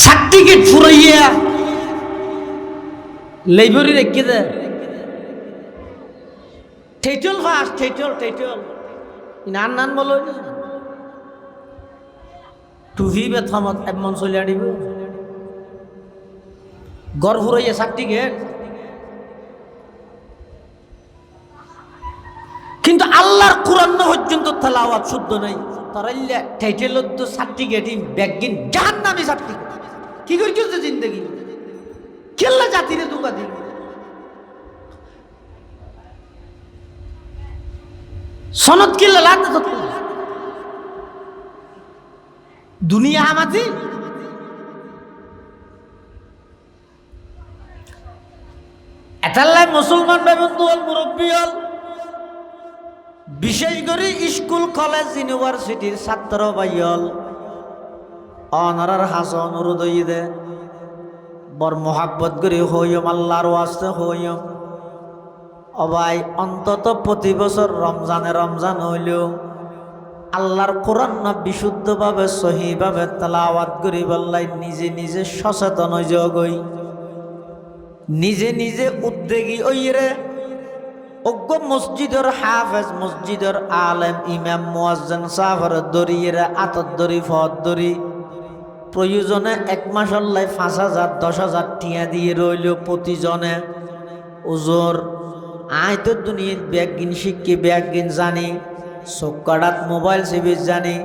Certificate ফুরাইয়া library রেখে দে title first title নান বলো টুভি বেথমত এমন চলিয়া দিব গড় ফুরাইয়া সার্টিফিকেট। কিন্তু আল্লাহর কোরআন পর্যন্ত তেলাওয়াত শুদ্ধ নাই, তারাইলে টাইটেলত তো সার্টিফিকেটই ব্যাগিন জাহান্নামী সার্টিফিকেট। কি করছিস জিন্দগি কেল্লা জাতিরে দুকা দিল। সনদ কিল্লা লাতে তো দুনিয়া আমাজি এটাল্লাই মুসলমান ভাই বন্ধু হল মুরব্বী হল, বিশেষ করে স্কুল কলেজ ইউনিভার্সিটির ছাত্র ভাইয়ল অনারার হাসন অনুরোধ দে বর মোহাব্বত করে হইম আল্লাহর ওয়াস্তে হইম। অবাই অন্তত প্রতি বছর রমজান হইলেও আল্লাহর কোরআন না বিশুদ্ধভাবে সহিভাবে তেলাওয়াত করি বললাই নিজে সচেতন হই, নিজে উদ্যোগী ওই রে অজ্ঞ মসজিদের হাফেজ মসজিদের আলেম ইমাম মুয়াজ্জিন সাফার দরিয়েরা আতর দরি ফদ দরি প্রয়োজনে এক মাস আল্লাহ ৫,০০০ ১০,০০০ টিয়া দিয়ে রইল প্রতিজনে ওজোর। আয় তো দুনিয়ার ব্যাগিন শিক্ষি ব্যাগিন জানি, চোখকাটাত মোবাইল সেবিস জানি,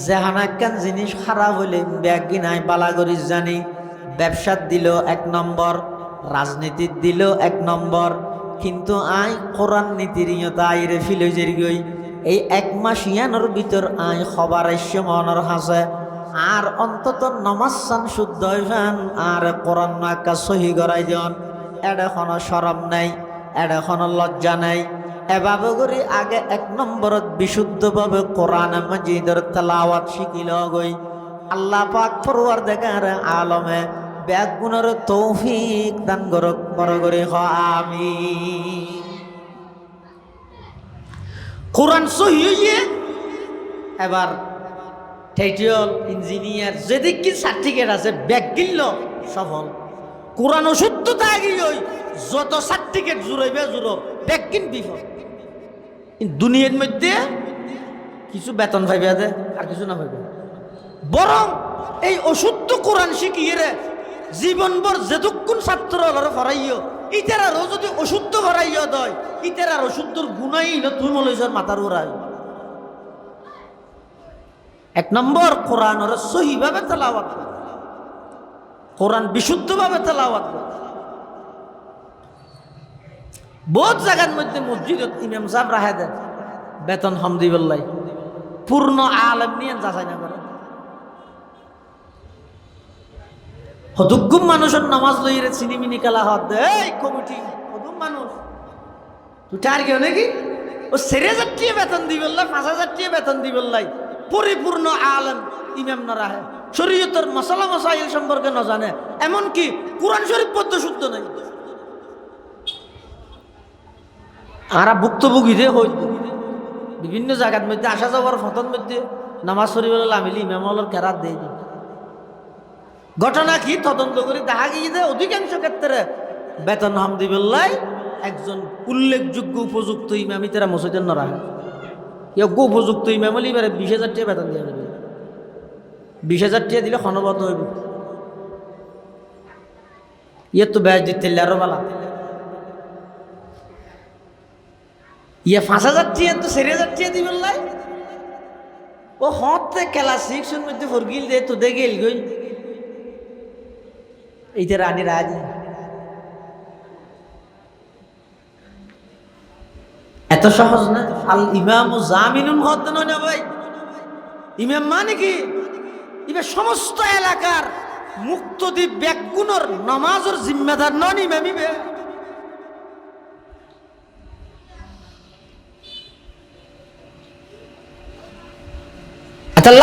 যেহানাক্কান জিনিস খারাপ হলে ব্যাগিন আয় বালাগরিস জানি, ব্যবসাত দিল ১ নম্বর, রাজনীতির দিল ১ নম্বর, কিন্তু আয় কোরআন নীতির ইয়তা আইরে ফিলজের গই এই ১ মাস ইয়ানোর ভিতর আয় খবর আইসে মনের হাসে আর অন্তত নমাজ শুদ্ধ হইবেন আর কোরআন নাকা সহি করাই জন। এটা কোনো শরম নাই, এটা কোনো লজ্জা নাই। এভাবে করে আগে ১ নম্বরত বিশুদ্ধভাবে কোরআন মাজিদের তেলাওয়াত শিখিল গই। আল্লাহ পাক পরওয়ারদিগার আলমে ব্যাগুণের তৌফিক দান করক বড় করে আমিন। কোরআন সহি হইয়ে এবার টাইটেল ইঞ্জিনিয়ার যেদিক কি সার্টিফিকেট আছে ব্যাগ কিনল সফল। কোরআন অশুদ্ধ থাকি ওই যত সার্টিফিকেট জুড়াইবে জুড়ো ব্যাগ কিন বিফল। দুনিয়ার মধ্যে কিছু বেতন পাইবে আর কিছু না পাইবে, বরং এই অশুদ্ধ কোরআন শিখিয়ে রে জীবনভর যেদুক্ষণ ছাত্র ফরাইও ইতারারও যদি অশুদ্ধ ফরাইও দয় ইতারার অশুদ্ধর গুণাই তুই মলেশ্বর মাথার উড়াই। ১ নম্বর কোরআনের সহিভাবে তেলাওয়াত, কোরআন বিশুদ্ধভাবে তেলাওয়াত। বহুত জায়গার মধ্যে মসজিদত ইমাম সাহেব রাহে দেয় বেতন হামদিবল্লাই পূর্ণ আলেম নিয়ে যাচাই না করে। হদুগুম মানুষের নামাজ লইরে চিনিমিনি খেলা হাত দেয় কমিটি হদুম মানুষ তুই আর কেউ নাকি ও ৪,০০০ টাকা বেতন দিবল্লাই ৫,০০০ টাকা বেতন দিবল্লাই পরিপূর্ণ আলেম ইমাম না রাহে শরীয়তের মশলা মশাইল সম্পর্কে না জানে, এমনকি কোরআন শরীফ পদ্ম শুদ্ধ নাই। আরা ভুক্তভোগী রে হই বিভিন্ন জায়গার মধ্যে আসা যাওয়ার ফতন মধ্যে নামাজ শরীফ লামিলি ইমামলের কেরাত দেয়। ঘটনা কি তদন্ত করে দেখা গিয়ে যে অধিকাংশ ক্ষেত্রে বেতন হামদিবল্লাই একজন উল্লেখযোগ্য উপযুক্ত ইমামি তারা মসজিদের না রাখে। যোগ্য উপযুক্ত ইমাম হলে এবারে ২০,০০০ টাকা বেতন দিয়ে দেবে। ২০,০০০ টাকা দিলে ক্ষণবদ্ধ হইব। ইয়ে তো ব্যাজ দিতে আরো বালা ইয়ে ৫,০০০ টাকা তো ৪,০০০ টাকা দিবেন লাই ও হতে ক্লাস 6 এর মধ্যে ফরগিল দে তো দেখে গেল গই এইটা রানী রাজ এত সহজ না। আল ইমাম জামিনুন হতে নয় না ভাই। ইমাম মানে কি এবার সমস্ত এলাকার মুক্তদ্বীপ ব্যাগুণর নামাজের জিম্মেদার নন ইমামিবে।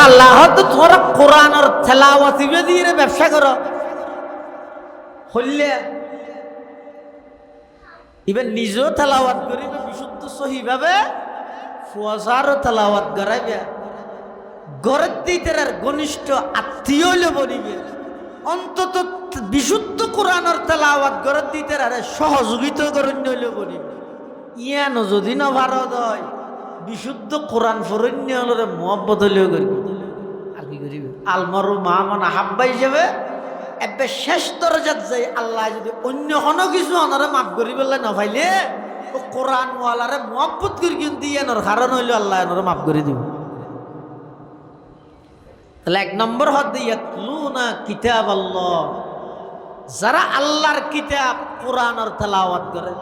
আল্লাহ তো তোরা কোরআনের তেলাওয়াত দিয়ে ব্যবসা করো হইলে এবার নিজেও তেলাওয়াত করিবে বিশুদ্ধ সহিভাবে ফুয়াজারও তেলাওয়াত করাইবে ঘরের দিতে ঘনিষ্ঠ আত্মীয় বনিবে অন্তত বিশুদ্ধ কোরআনের তেলাওয়াত করে দিতে আরে সহযোগিতা করেন নইলে বলি ইয়ান যদি না ভারত হয় বিশুদ্ধ কোরআন ফরণ্য হলে মোহাব্বত হলেও করবে আর কি করিবে আলমারু মামান আহাব্বা হিসেবে এবে শেষ দরজাত যাই আল্লাহ যদি অন্য কোনো কিছু অনারে মাফ করি বললে না পাইলে ও কোরআন ওয়ালারে মোহাব্বত করি কিন্তু ইয়ানোর কারণ হইলে আল্লাহ এনারে মাফ করে দিব। তাহলে এক নম্বর হচ্ছে ইয়াতলুনা কিতাব আল্লাহ, যারা আল্লাহর কিতাব কোরআনের তেলাওয়াত করে,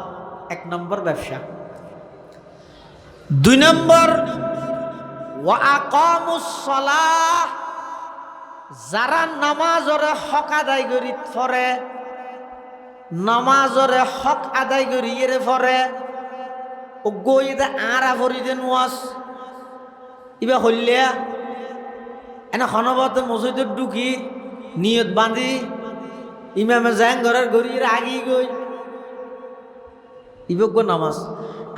এক নম্বর ব্যবসা। দুই নম্বর ওয়া আকামুস সালাহ, যারা নামাজরে হক আদায় করি ফরে, নামাজরে হক আদায় করি এরে ফরে ও গই দে আরা ভরি দেন ওয়াস ইবা হইলিয়া এনে খনবতে মসজিদত ঢুকি নিয়ত বাঁধি ইমামে যাং ঘরের ঘড়ির আগি গই ইবজ্ঞ নামাজ।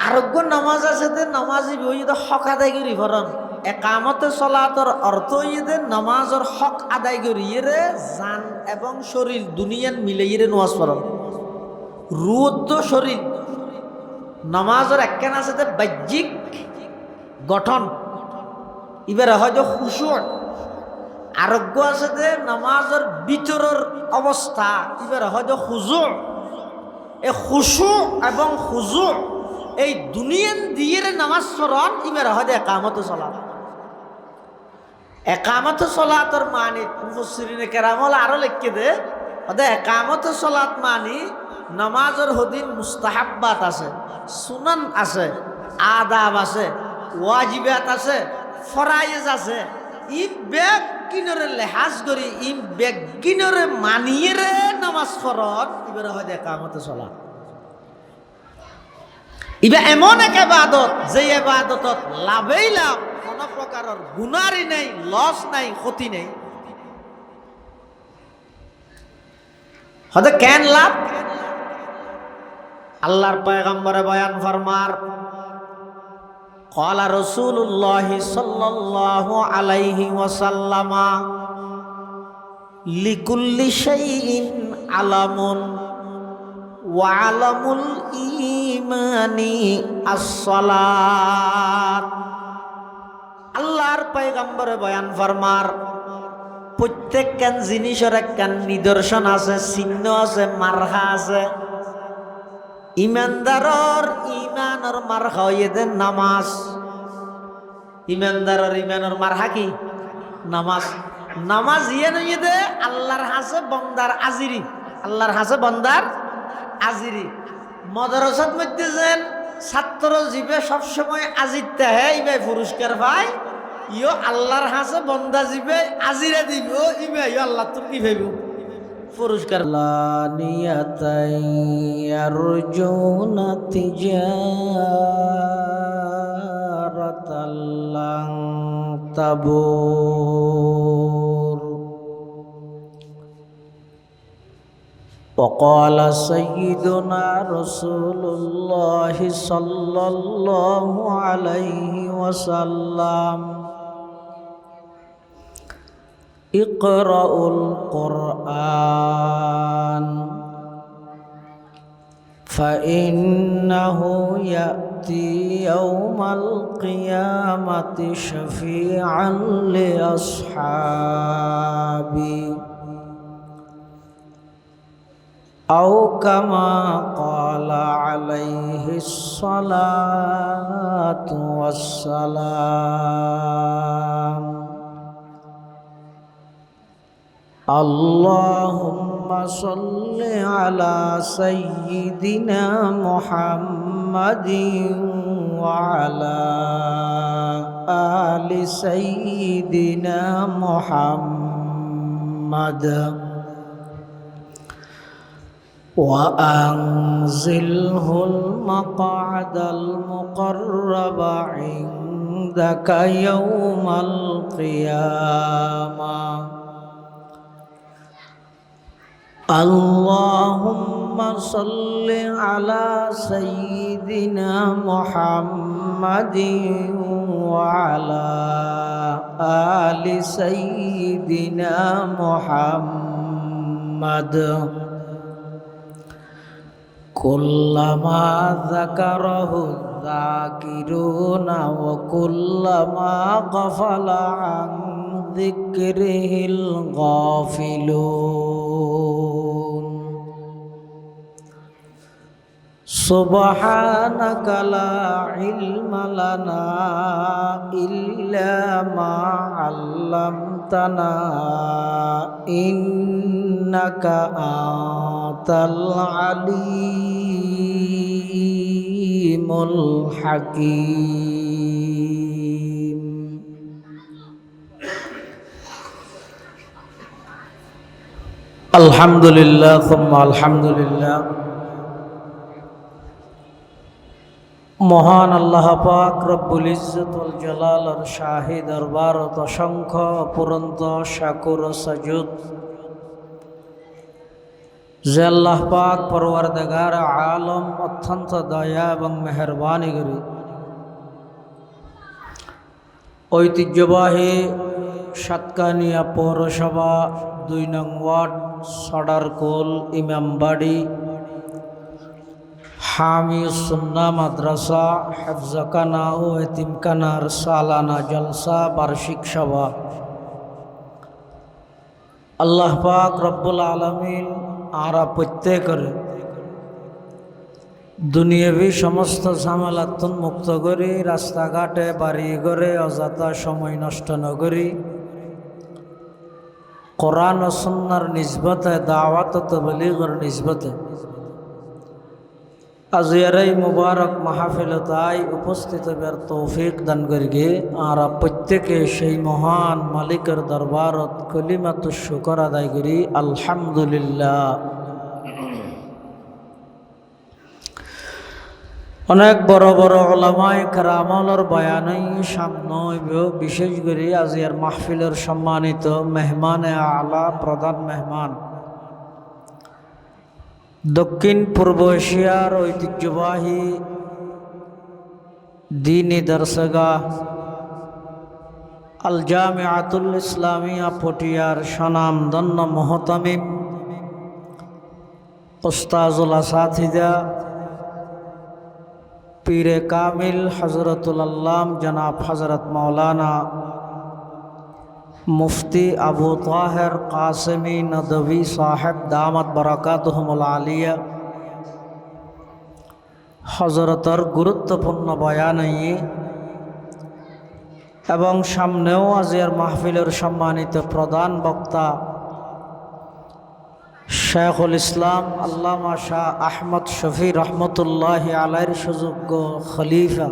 আরোগ্য নামাজ আছে যে নামাজ ইবে হক আদায় করি ফরন। একামতে সলাতর অর্থ ইয়ে নামাজের হক আদায় করি এরে জান এবং শরীর দুনিয়ান মিলে ইয়ে নামাজ পড়ন। রুদ্ধ শরীর নামাজের একখান আছে যে বাহ্যিক গঠন, এবারে হয়তো খুশু। আরোগ্য আছে যে নামাজের ভিতরের অবস্থা, এবারে হয়তো খুজু। এই খুশু এবং খুজু এই দুনিয়ান দিয়ে নামাজ পড়ন এবারে হয়তো একামতে সলাত। একামতে সলাতর মানি মুফাসসিরিনে কেরামল আরো লিখে দে হয়তো একামতে সলাত মানি নামাজের হদিন মুস্তাহাব্বাত আছে, সুনান আছে, আদাব আছে, ওয়াজিবাত আছে, ফরাইজ আছে। ই বেগ কিনরে লেহাজ করি ই বেগ কিনরে মানিয়ে রে নামাজ পড়ত এবারে হয়তো একামতে সলাত। ইবা এমন এক ইবাদত যে ইবাদতত লাভেই লাভ, কোনো প্রকারের গুনারই নেই, লস নাই, ক্ষতি নেই। হয়তো কেন লাভ? আল্লাহর পয়গম্বরে বয়ান ফরমার ক্বালা রাসূলুল্লাহ সাল্লাল্লাহু আলাইহি ওয়াসাল্লাম লিকুল্লি শাইইন আলামুন ওয়া আলামুল ঈমানি আস-সালাত। আল্লাহর পয়গম্বরে বয়ান ফরমার প্রত্যেকখান জিনিসের একখান নিদর্শন আছে, চিহ্ন আছে, মারহা আছে। ইমানদারর ইমানের মারহা হইয়ে নামাজ। ইমানদারর ইমানের মারহা কি? নামাজ। নামাজ ইয়ে নইয়ে দে আল্লাহর হাসে বন্দার আজিরি, আল্লাহর হাসে বন্দার আজিরি। মাদ্রাসাত মধ্যে যেন ছাত্র জীবে সবসময় আজিরতে হে ইবে পুরস্কার পায়, ইও আল্লাহর হাসে বন্দা জীবে আজিরা দিব ইবে ইও আল্লাহ তুমি ভাইব পুরস্কার। লানিয়াতাইয়ারজুনা তিজারাতাল লান তাবুর। وقال سيدنا رسول الله صلى الله عليه وسلم اقرأوا القرآن فإنه يأتي يوم القيامة شفيعا لأصحابه أو كما قال عليه الصلاة والسلام اللهم صل على سيدنا محمد وعلى آل سيدنا محمد وأنزله المقعد المقرب عندك يوم القيامة اللهم صل على سيدنا محمد وعلى آل سيدنا محمد محمد كلما ذكره الذاكرون وكلما غفل عن ذكره الغافلون سبحانك لا علم لنا إلا ما علمتنا إنك أنت العليم الحكيم الحمد لله ثم الحمد لله মহান আল্লাহ পাক রব্বুল ইজ্জত ওয়াল জালালের শাহী দরবারত অসংখ্য অপুরন্ত শাকুর ও সাজুদ যে আল্লাহ পাক পরওয়ারদিগার আলম অত্যন্ত দয়া এবং মেহেরবানি করে ঐতিহ্যবাহী সাতকানিয়া পৌরসভা 2 নং ওয়ার্ড সডারকোল ইমামবাড়ি হামিউসুন্না মাদ্রাসা হেফজখানা ও এতিমখানার সালানা জলসা বার্ষিক সভা আল্লাহ পাক রব্বুল আলামিন আরা প্রত্যেকের দুনিয়াবি সমস্ত ঝামেলাতুন মুক্ত করি রাস্তাঘাটে বাড়ি ঘরে অযথা সময় নষ্ট নকরি কোরআন ও সুন্নাহর নিসবতে দাওয়াত ও তাবলীগের নিসবতে আজিয়ার এই মুবারক মাহফিলতায় উপস্থিত হবার তৌফিক দান করিগে আর প্রত্যেকে সেই মহান মালিকের দরবারত কলিমাতুশ শুকর আদায় করি আলহামদুলিল্লাহ। অনেক বড় বড় উলামায়ে কেরামর বয়ানই সামনে বিশেষ করে আজিয়ার মাহফিলের সম্মানিত মেহমানে আলা প্রধান মেহমান দক্ষিণ পূর্ব এশিয়ার ঐতিহ্যবাহী দ্বীনি দরসগাহ আল জামিআতুল ইসলামিয়া পটিয়ার স্বনামধন্য মুহতামিম উস্তাজুল আসাতিজা পীরে কামিল হযরতুল আল্লাম জনাব হযরত মাওলানা মুফতি আবু তাহের কাসেমি নদভী সাহেব দামাত বরাকাতুহুমুল আলিয়া হযরতের গুরুত্বপূর্ণ বয়ান এবং সামনেও আজিয়ার মাহফিলের সম্মানিত প্রধান বক্তা শেখুল ইসলাম আল্লামা শাহ আহমদ শফি রহমতুল্লাহি আলাইহির সুযোগ্য খলিফা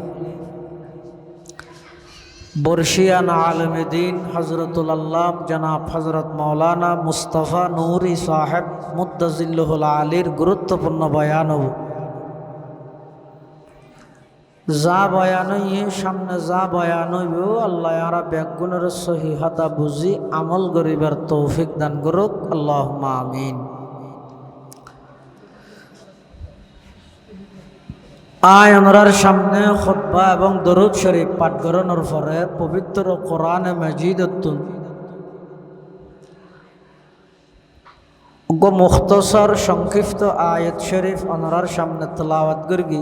বর্ষিয়ান আলমে দিন হজরতুল আল্লাম জনাব হজরত মৌলানা মুস্তফা নুরি সাহেব মুদ্দাজিল্লুহুল আলীর গুরুত্বপূর্ণ বয়ান যা বয়ান সামনে যা বয়ান আল্লাহ আরা ব্যাগুণের সহিহতা বুঝি আমল গরিবের তৌফিক দান করুক আল্লাহুম্মা আমিন। আয় আমরার সামনে খুতবা এবং দরুদ শরীফ পাঠ করানোর পরে পবিত্র কোরআনে মাজিদতুন মুখতসর সংক্ষিপ্ত আয়াত শরীফ আমরার সামনে তেলাওয়াত করি।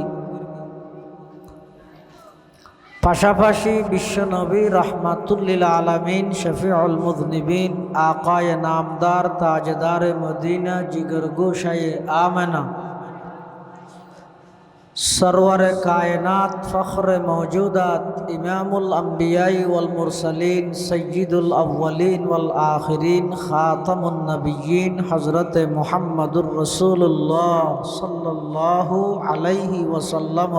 পাশাপাশি বিশ্বনবী রাহমাতুল লিল আলামিন শফিউল মুযনিবিন আকায়ে নামদার তাজদারে মদিনা জিগর গোশায়ে আমেনা सरवर कायनात फ़ख्र मौजूदात इमामुल अंबियाई वल मुरसलीन सय्यिदुल अव्वलीन वल आखिरीन ख़ातमुन नबिय्यीन हज़रत मुहम्मदुर रसूलुल्लाह सल्लल्लाहु अलैहि वसल्लम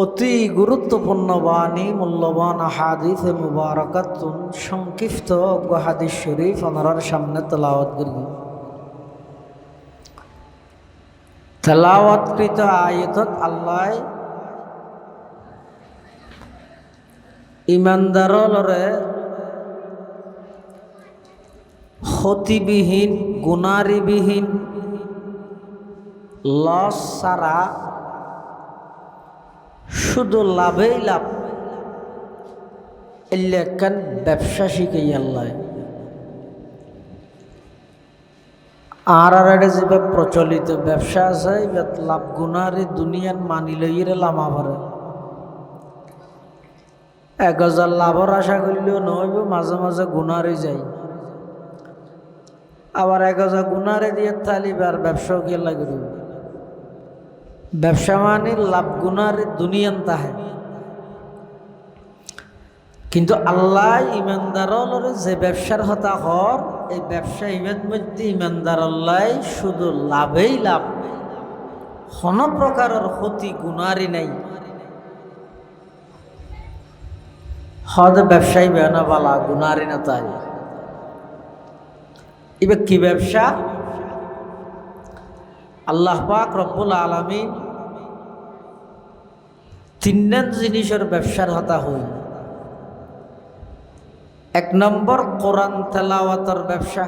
অতি গুরুত্বপূর্ণ বাণী মূল্যবান হাদিস মুবারাকাতুন সংক্ষিপ্ত হাদিস শরীফ আপনার সামনে তেলাওয়াত করি। তেলাওয়াতকৃত আয়াতত আল্লাহ ইমানদারলরে ক্ষতিবিহীন গুনারিবিহীন লস সারা শুধু লাভেই লাভ এলাকান ব্যবসা শিখেই আল্লাহ আর এটা যে প্রচলিত ব্যবসা আছে এবার লাভ গুণারে দুনিয়ান মানি লইরে লামা ভরে 1000 লাভর আশা করলেও নইব, মাঝে মাঝে গুণারে যাই, আবার 1000 গুণারে দিয়ে তালিবার ব্যবসাও গিয়ে লাগবে। ব্যবসা মানে লাভ গুণারে দুনিয়ান তাহে, কিন্তু আল্লাহ ইমানদার যে ব্যবসার হতা হর এই ব্যবসা ইমের মধ্যে ইমানদার আল্লাহ শুধু লাভেই লাভ, কোন প্রকারের ক্ষতি গুণারি নাই। হদ ব্যবসায়ী বেনা বালা গুণারি না তাই। এবার কি ব্যবসা? আল্লাহ পাক রব্বুল আলামিন 3 জিনিসের ব্যবসার হতা হই। 1 নম্বর কোরআন তেলাওয়াতের ব্যবসা,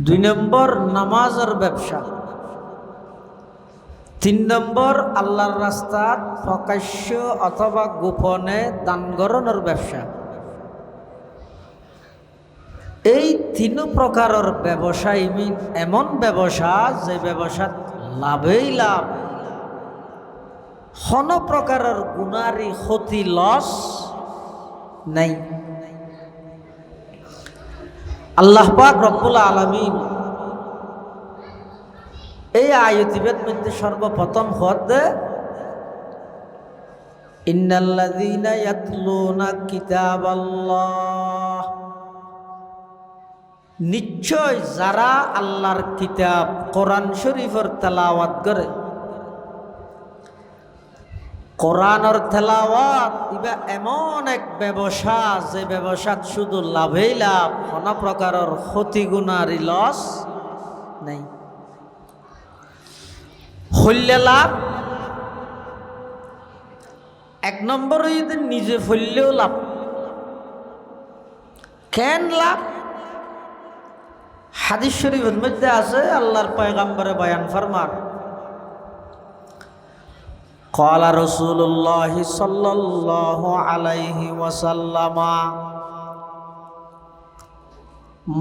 2 নম্বর নামাজের ব্যবসা, 3 নম্বর আল্লাহর রাস্তাত প্রকাশ্য অথবা গোপনে দান গরণের ব্যবসা। এই 3 প্রকারের ব্যবসায় এমন ব্যবসা যে ব্যবসাত লাভেই লাভ, কোন প্রকারের গুণারি ক্ষতি লস নাই। আল্লাহ পাক রব্বুল আলামিন এই আয়াতিবের মধ্যে সর্বপ্রথম হদ ইন্নাল্লাযীনা ইয়াতলুনা কিতাবাল্লাহ, নিশ্চয় যারা আল্লাহর কিতাব কোরআন শরীফের তেলাওয়াত করে। কোরআনের তেলাওয়াত ইবা এমন এক ব্যবসা যে ব্যবসাত শুধু লাভেই লাভ, কোন প্রকারের ক্ষতি গুণারি লস নাই। হইলে লাভ, 1 নম্বর নিজে ফললেও লাভ। কেন লাভ? হাদিস শরীফের মধ্যে আছে আল্লাহর পয়গম্বরে বয়ান ফরমান, قال رسول الله صلى الله عليه وسلم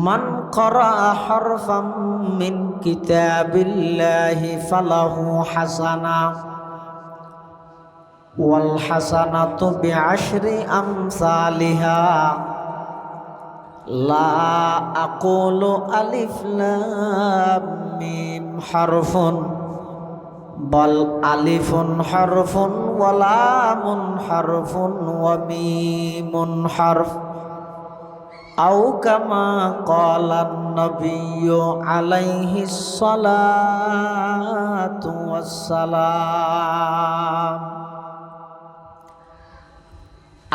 من قرأ حرفا من كتاب الله فله حسنة والحسنة بعشر أمثالها لا أقول ألف لام ميم حرف بل ألف حرف ولام حرف وميم حرف أو كما قال النبي عليه الصلاة والسلام।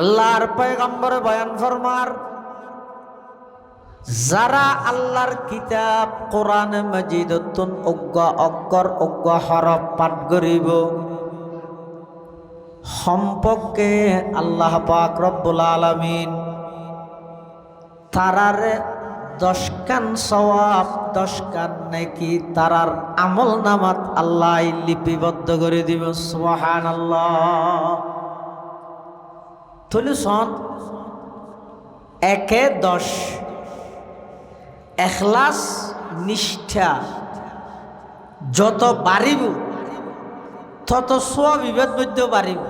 আল্লাহর পয়গম্বর বয়ান ফরমার, যারা আল্লাহর কিতাব কোরআন মাজিদতুন অজ্ঞ অক্ষর অজ্ঞ হরফ পাঠ করিব, সম্পর্কে আল্লাহ পাক রব্বুল আলামিন তারারে 10 কান সওয়াব 10 কান নেকি তারার আমল নামাত আল্লাহ লিপিবদ্ধ করে দিব। সুবহানাল্লাহ। তাহলে সন 1 10 এখলাস নিষ্ঠা যত বাড়িব তত সওয়াব বিবাদ মধ্যে বাড়িব।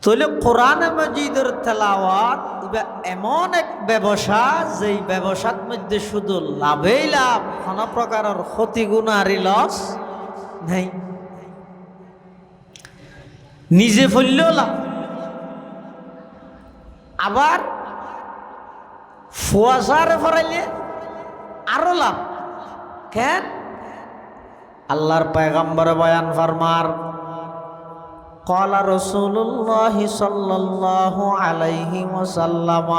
তাহলে কোরআন মাজিদের তেলাওয়াত এমন এক ব্যবসা যেই ব্যবসার মধ্যে শুধু লাভেই লাভ, কোন প্রকারের ক্ষতি গুণারি লস নেই। নিজে ফললেও লাভ, আবার ফুয়াশারে ফরাইলে আরো লাভ। কেন? আল্লাহর পয়গম্বর বয়ান ফরমার, قال رسول الله صلى الله عليه وسلم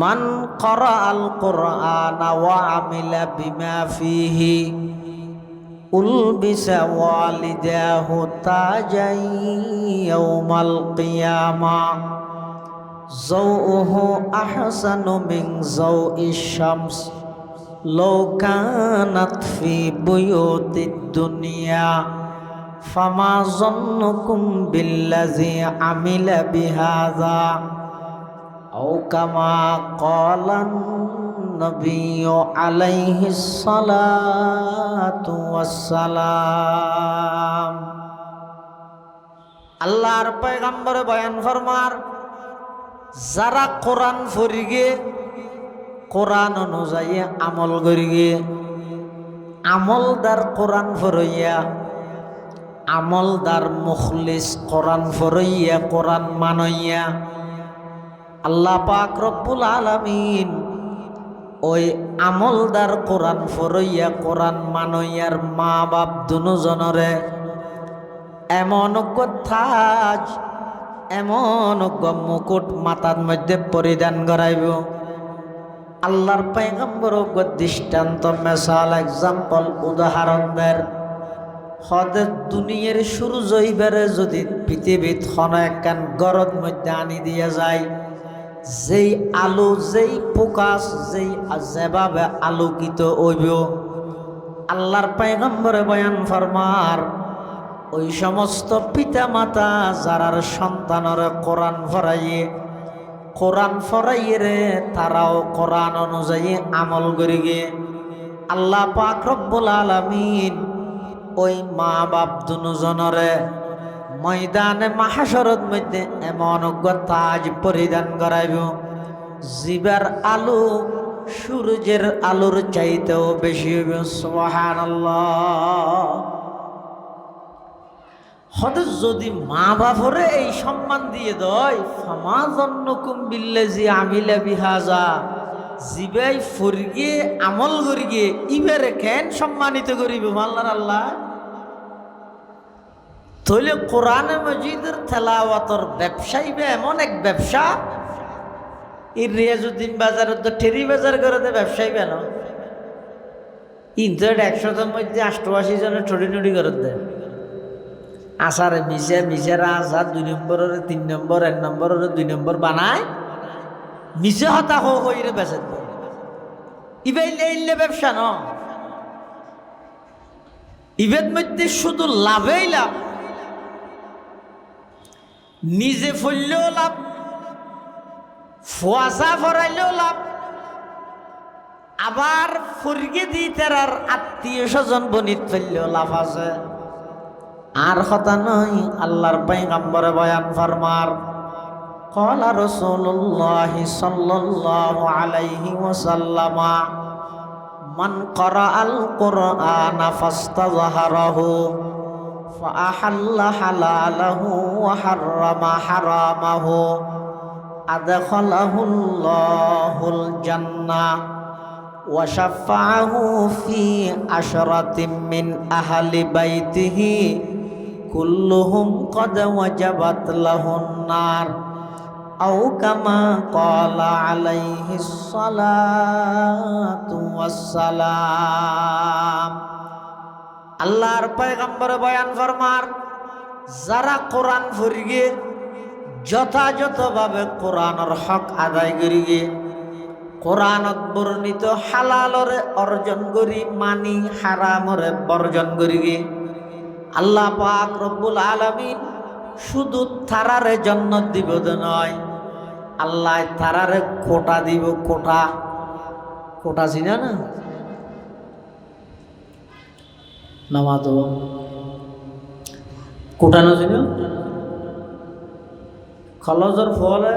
من قرأ القرآن وعمل بما فيه ألبس والداه تاجا يوم القيامة ضوءه أحسن من ضوء الشمس لو كانت في بيوت الدنيا فما ظنكم بالذي عمل بهذا আও কামা ক্বালান নবিয়্যু আলাইহিস সালাতু ওয়াসসালাম। আল্লাহর পয়গম্বর বয়ান ফরমার, যারা কোরআন পড়িগে, কোরআন অনুযায়ী আমল করিগে, আমলদার কোরআন ফরইয়া, আমলদার মুখলিস কোরআন ফরইয়া, কোরআন মানইয়া, আল্লাহ পাক রব্বুল আলামিন ওই আমলদার কোরআন ফরইয়া, কোরআন মানইয়ার মা বাপ দুজনরে এমন তাজ, এমন মুকুট মাথার মধ্যে পরিধান করাইব। আল্লাহর পয়গম্বর দৃষ্টান্ত, মেসাল, এক্সাম্পল, উদাহরণ দেয়। হদের দুনিয়ার সূর্য ইবারে যদি পৃথিবীত খন একখান গরদ মধ্যে আনি দিয়া যায়, যেই আলো, যেই প্রকাশ, যেভাবে আলোকিত হইব, আল্লাহর পয়গম্বরে বয়ান ফরমার, ওই সমস্ত পিতা মাতা যারার সন্তানের কোরআন ফরাইয়ে, কোরআন ফরাইয়ে রে, তারাও কোরআন অনুযায়ী আমল করিগে, আল্লাহ পাক রব্বুল আলামিন ওই মা বাপ দুজনরে ময়দানে মাহশরের মধ্যে এমন তাজ পরিধান করাইব, জিবার আলো সূর্যের আলোর চাইতেও বেশি হইব। সুবহানাল্লাহ। হয়তো যদি মা বাপরে এই সম্মান দিয়ে দেয়, ফামা জন্নকুম বিল্লাজি আমিলা বিহাজা, জিবাই ফরিগে আমল করিগে ইবারে কেন সম্মানিত করিব আল্লাহর আল্লাহ। তাহলে কোরআন মজিদের তেলাওয়াতর ব্যবসায়ী এমন এক ব্যবসা, এই রিয়াজউদ্দিন বাজারের তো ঠেরি বাজার করে দে ব্যবসায়ী বেন, ইন্টারনেট 100 মধ্যে 88 জনের ঠড়ি নুড়ি করে দেয়। আসারে মিশে মিশেরা আসার 2 নম্বরের 3 নম্বর, 1 নম্বরের 2 নম্বর বানায়, মিশে হতা হইরে বেচে দেয়। ইবাইলে ব্যবসা ন, ইবের মধ্যে শুধু লাভেই লাভ, নিজে ফললেও লাভ, ফুয়াশা ফরাইলেও লাভ, আবার ফরিগে দিয়ে তার আত্মীয় স্বজন বনিত ফেললেও লাভ আছে। আর কথা নয়, আল্লাহর পয়গম্বরে বয়ান ফরমার, ক্বালা রাসূলুল্লাহ সাল্লাল্লাহু আলাইহি ওয়াসাল্লাম, মান ক্বারাআল কুরআনা ফাস্তাযহারাহু ফাআহাল্লা হালালাহু ওয়া হাররামা হারামাহু আদখালাহুল্লাহুল জান্নাহ ওয়া শাফাআহু ফি আশরাতিন মিন আহলি বাইতিহি কুল্লুহুম ক্বাদ ওয়াজাবাত লাহুন নার আও কামা ক্বালা আলাইহিস সালাতু ওয়াসসালাম। আল্লাহর পয়গম্বর বয়ান ফরমার, যারা কোরআন পড়িগে, যথাযথভাবে কোরআনের হক আদায় করিগে, কোরআনত বর্ণিত হালালরে অর্জন করি মানি, হারামরে বর্জন করিগে, আল্লাহ পাক রব্বুল আলামিন শুধু তারারে জান্নাত দিব নয়, আল্লাহ তারারে কোটা দিব। কোটা, কোটা চিনা না? নামাজ কোটানো চিন, খলজর ফলে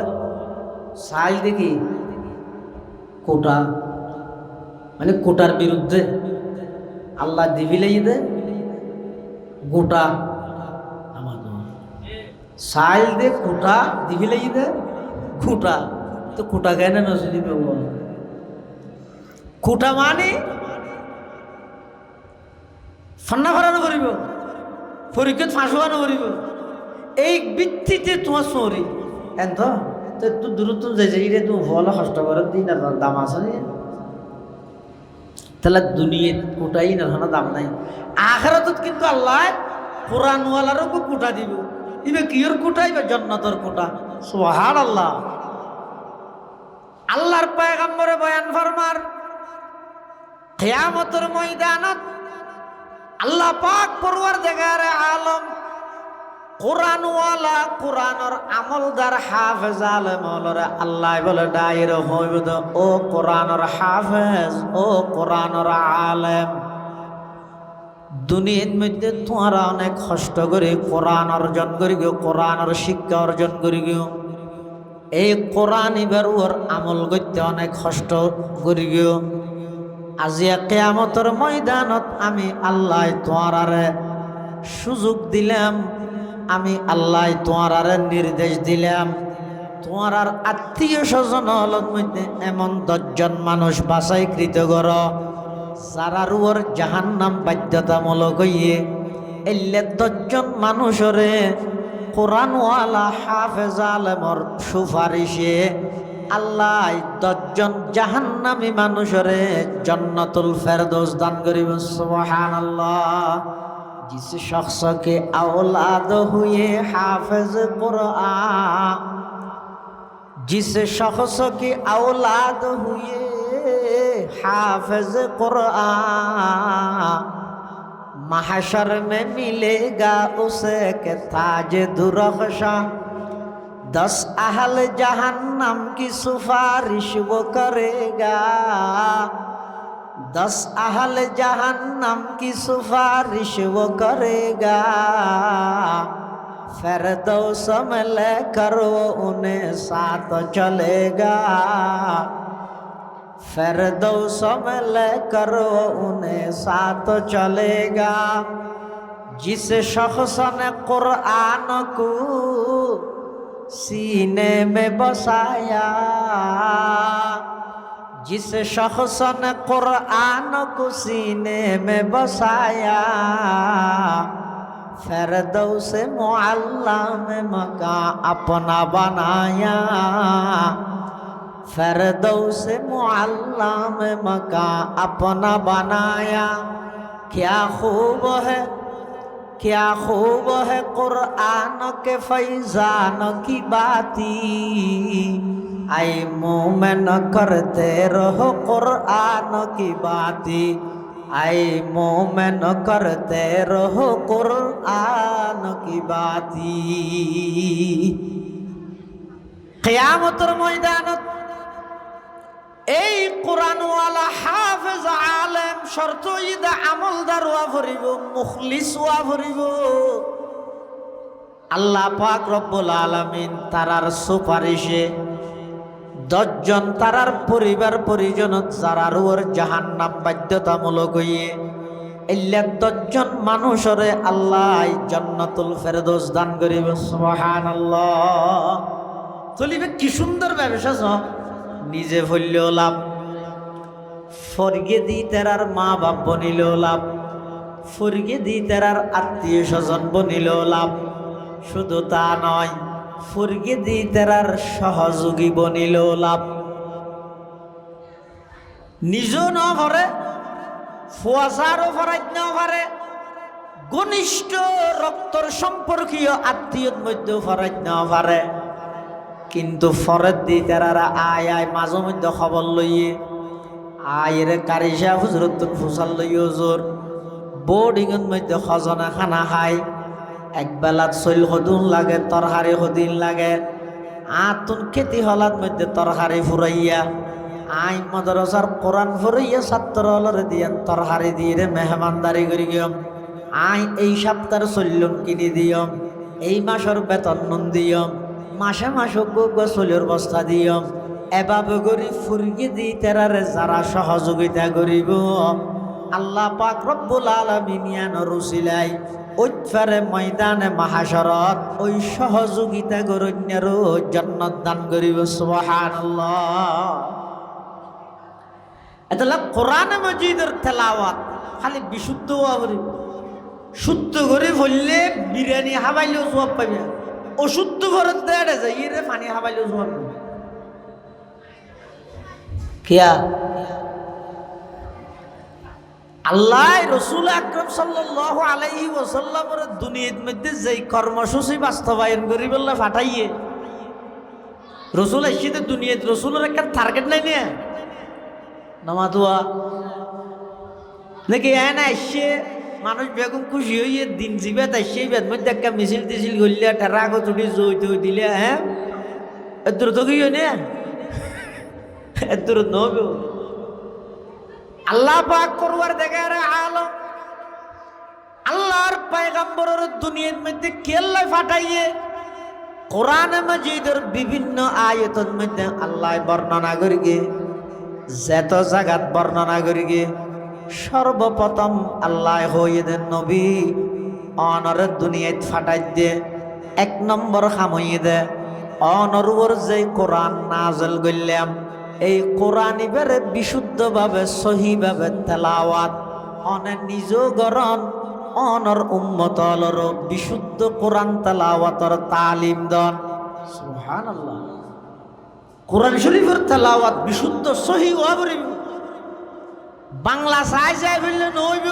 সাইল দেখি কোটা, মানে কোটার বিরুদ্ধে আল্লাহ দিবিলেই দে গোটা, সাইল দে কোটা দিবিলেই দে খুঁটা। তো কোটা কেন নজরি খুঁটা মানে ফান্না ফরানো করিব, পরীক্ষাত ফাঁসুয়ানো করিব, এই ভিত্তিতে তোমার সরি এন তো দূরত্ব যাই রে, তুমি ভালো কষ্ট করে দিই না, দাম আছে নি, তাহলে দুনিয়া কোটাই না, দাম নাই। আখিরাতত কিন্তু আল্লাহ কোরআনওয়ালারও কোটা দিব, ইবে কিয়র কোটা, ইবে জান্নাতের কোটা। সুবহানাল্লাহ। আল্লাহর পয়গম্বরে বয়ান ফরমার, কিয়ামতের ময়দানত আল্লাহ পাক পরওয়ারদিগারে আলম কোরআনওয়ালা কোরআনের আমলদার হাফেজ আলেম হলরে আল্লাহ বলে ডাইর হইব ও কোরআনের হাফেজ ও কোরআনের আলেম দুনিয়ার মধ্যে তোমরা অনেক কষ্ট করে কোরআন অর্জন করি গিয়ে কোরআনের শিক্ষা অর্জন করি গিয়ে এই কোরআন এবার ওর আমল করতে অনেক কষ্ট করি গিয়ে আজিয়া কিয়ামতের ময়দানত আমি আল্লাহ তোমারে সুযোগ দিলাম আমি আল্লাহ তোমারে নির্দেশ দিলাম তোমার আত্মীয় স্বজন হলত মধ্যে এমন 10 জন মানুষ বাছাইকৃত কর যারা রুয়ার জাহান্নাম বাধ্যতামূলক হইয়ে এলে 10 জন মানুষরে কোরআনওয়ালা হাফেজ আলেমর সুপারিশে আল্লাহ 10 জন জাহান্নামী মানুষরে জান্নাতুল ফেরদৌস দান করিব সুবহানাল্লাহ जिस शख्स के औलाद हुए हाफिज कुरान जिस शख्स की औलाद हुए हाफिज कुरान महशर में मिलेगा उसे के ताज दुरख्शा 10 अहल जहन्नम की सिफारिश वो करेगा 10 अहल जहन्नम की सिफारिश वो करेगा फिरदौस में लेकर वो उन्हें साथ चलेगा फिरदौस में लेकर वो उन्हें साथ चलेगा जिस शख्स ने कुरान को सीने में बसाया जिस शख्स ने कुरान को सीने में बसाया फिरदौस मुअल्ला में मकान अपना बनाया फिरदौस मुअल्ला में मकान अपना बनाया क्या खूब है कुरान के फैजान की बाती आई मोमेन करते रहो कुरान की बाती आई मोमेन करते रहो कुरान की बाती कियामतेर मयदाনত এই কোরআনওয়ালা হাফেজ আলেম শর্ত ইদা আমলদার ওয়া ভরিব মুখলিস ওয়া ভরিব আল্লাহ পাক রব্বুল আলামিন তারার সুপারিশে 10 জন তারার পরিবার পরিজনত যারা রুয়ার জাহান্নাম বাধ্যতামূলক হইয়ে এল্লা 10 জন মানুষরে আল্লাহ জান্নাতুল ফেরদৌস দান করিব সুবহানাল্লাহ চলিবে কি সুন্দর ব্যবসা নিজে ফললেও লাভ ফরগে দি তেরার মা বাপ বনিলেও লাভ ফরগে দি তেরার আত্মীয় স্বজন বনিলেও লাভ শুধু তা নয় ফরগে দি তেরার সহযোগী বনিলেও লাভ নিজও ন ভরে ফুয়াশারও ফরাইত ন পারে ঘনিষ্ঠ রক্তর সম্পর্কীয় আত্মীয়র মধ্যেও ফরাইত ন পারে কিন্তু ফরত দি তারা আয় মাঝে মধ্যে খবর লইয়ে আয়ের কারিশা হুজরতুন ফুসাল লইয়ে জোর বোর্ডিংয়ের মধ্যে খজনা খানা খায় একবেলাত চৈল সদুন লাগে তরহারি সদিন লাগে আতুন খেতি হলাত মধ্যে তরহারি ফুরাইয়া আই মাদ্রাসার কোরআন ফুরাইয়া ছাত্র হলরে দিয়ান তরহারি দিয়ে মেহমানদারি করি গিয়ম আই এই সপ্তাহের চল্যন কিনি দিয়ম এই মাসের বেতন নুন দিয়ম মাসে মাসে গোসলের বস্তা দিয়ম এভাবে করি ফুরগি দি তেরারে যারা সহযোগিতা করিব আল্লাহ পাক রব্বুল আলামিন ইয়ানোর উসিলাই ওইফারে ময়দানে মাহাশরত ওই সহযোগিতা গরণ্যেরও জান্নাত দান করিব সুবহানাল্লাহ এটা কোরআন মাজিদের তেলাওয়াত খালি বিশুদ্ধ হওয়া শুদ্ধ করে বললে বিরিয়ানি হাবাইলেও জবাব পাবে অশুদ্ধ ঘরত দেড়ে যায় ইরে পানি হাবাইলেও জবাব কিয়া আল্লাহ রসুল আকরাম সাল্লাল্লাহু আলাইহি ওয়াসাল্লামের দুনিয়ার মধ্যে যেই কর্মসূচি বাস্তবায়ন করি বললে ফাটাইয়ে রসুল এসে দুনিয়াত রসুলের একটা টার্গেট নাই নিয়ে নামাতুয়া নাকি এনে এসে মানুষ বেগম খুশি হইয়ে দিন জিবে তাই সেই বেদ মধ্যে একটা মিছিল টিছিল গলিয়া ঠেরা আগত উঠি জই টই দিলে হ্যাঁ এত তো কি হয় না এত নবে আল্লাহ পাক করবার দেখে রে আলম আল্লাহর পয়গম্বরের দুনিয়ার মধ্যে কেল্লাই ফাটাইয়ে কোরআনে মাজিদের বিভিন্ন আয়াতের মধ্যে আল্লাহ বর্ণনা করিগে যত জায়গাত বর্ণনা করিগে সর্বপ্রথম আল্লাহ হইয়ে দেন নবী অনরের দুনিয়ায় ফাটাই দে এক নম্বর খাম হইয়ে দে অনরুর যে কোরআন নাজল করলাম এই কোরআন এবারে বিশুদ্ধভাবে সহিভাবে তেলাওয়াত অনে নিজ গরণ অনর উম্মতলর বিশুদ্ধ কোরআন তেলাওয়াতর তালিম দন সুবহানাল্লাহ কোরআন শরীফের তেলাওয়াত বিশুদ্ধ সহি ওয়াবরি বাংলা চাই চাই বললে নইব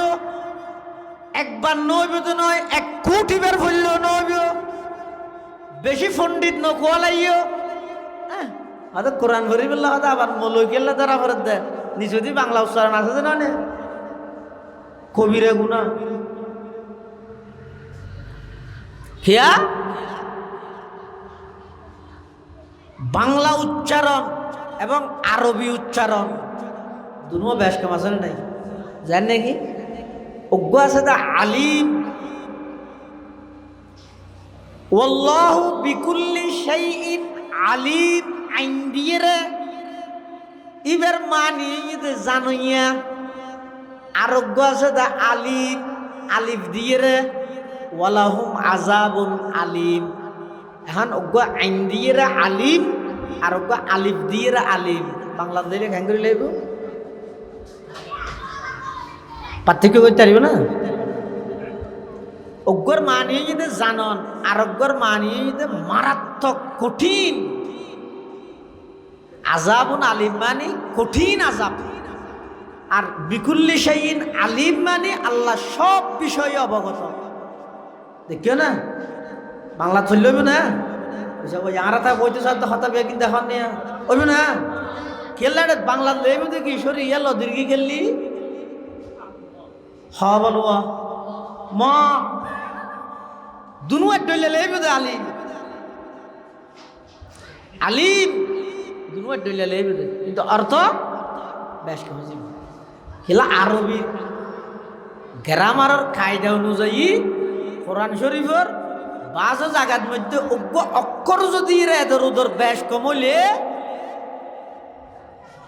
একবার নইব তো নয় 1 কোটি বার বললেও নইব বেশি পণ্ডিত নকুয়ালাইও হয়তো কোরআন ভরি বললে হয়তো আবার মলই গেলে তারা ফেরত দেয় নিজদি বাংলা উচ্চারণ আছে যে না কবিরে গুণা হিয়া বাংলা উচ্চারণ এবং আরবি উচ্চারণ দুনো বেশ কম আছে নাই জান নাকি অজ্ঞ আছে তা আলিম ওয়াল্লাহু বিকুল্লি শাইইন আলিম আইন দিয়ে রে ইবের মানি জানুইয়া আরোগ্য আছে তা আলিম আলিফ দিয়ে রে ওয়ালাহুম আযাবুন আলিম এখন অজ্ঞ আইন দিয়ে রে আলিম আর অজ্ঞ আলিফ দিয়ে রে আলিম বাংলা দিলে ঘাঙ্গুরি লাগব পার্থক্য করতে পারবে না অজ্ঞর মানিয়ে যদি জানন আরোগ্যর মানিয়ে যদি মারাত্মক কঠিন আযাবুন আলিম মানে কঠিন আযাব আর বিকুল্লি শাইইন আলিম মানে আল্লাহ সব বিষয়ে অবগত দেখিও না বাংলা চলবে না আরা তা বইতে সাথে হতা বে কিন্তু এখন ওইব না খেললে বাংলা লেবে দেখি সরি এলো দীর্ঘি খেললি হ বলো ম দুনুয়ার ডইলে লেবে দে আলিম আলিম দুনুয়ার ডইলে লেবে দে কিন্তু অর্থ বেশ কম খেলা আরবি গ্রামারের কায়দা অনুযায়ী কোরআন শরীফের বাজ জায়গার মধ্যে অজ্ঞ অক্ষর যদি এদের ওদের বেশ কমলে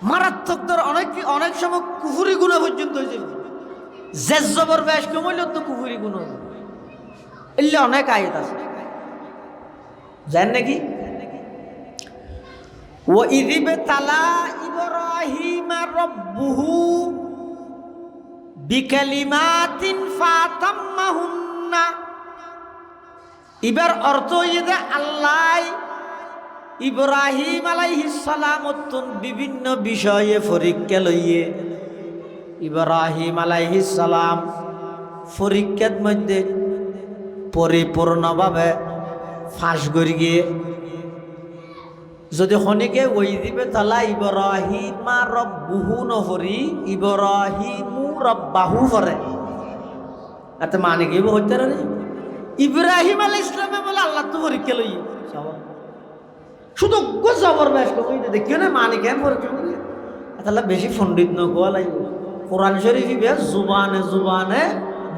মারাত্মক ধর অনেক সময় কুফুরি গুণ পর্যন্ত হয়ে যাবে জেজ জবর বেশ কমলে তো কুফুরি গুণ এলে অনেক আয়াত আছে জান নাকি وَإِذِ ابْتَلَى إِبْرَاهِيمَ رَبُّهُ بِكَلِمَاتٍ فَأَتَمَّهُنَّ এবার অর্থ যে আল্লাহ ইব্রাহিম আলাইহিস সালাম বিভিন্ন বিষয়ে পরীক্ষা লইয়ে ইব্রাহিম আলাইহিস সালাম পরীক্ষার মধ্যে পরিপূর্ণভাবে ফাঁস করে গিয়ে যদি খনিকে ওই দিবে তালা ইব্রাহিমা রব্বুহু নহরি ইব্রাহিমু রব্বাহু করে এত মানে কি হইতে রে ইব্রাহিম আলাইহিস সালামে বলে আল্লাহ তো পরীক্ষা লই শুধু জবর বেশ কই দেখিও না মানে কেন পরীক্ষা করি তাহলে বেশি পণ্ডিত নকোয়া লাগবে কোরআন শরীফ বে জুবানে জুবানে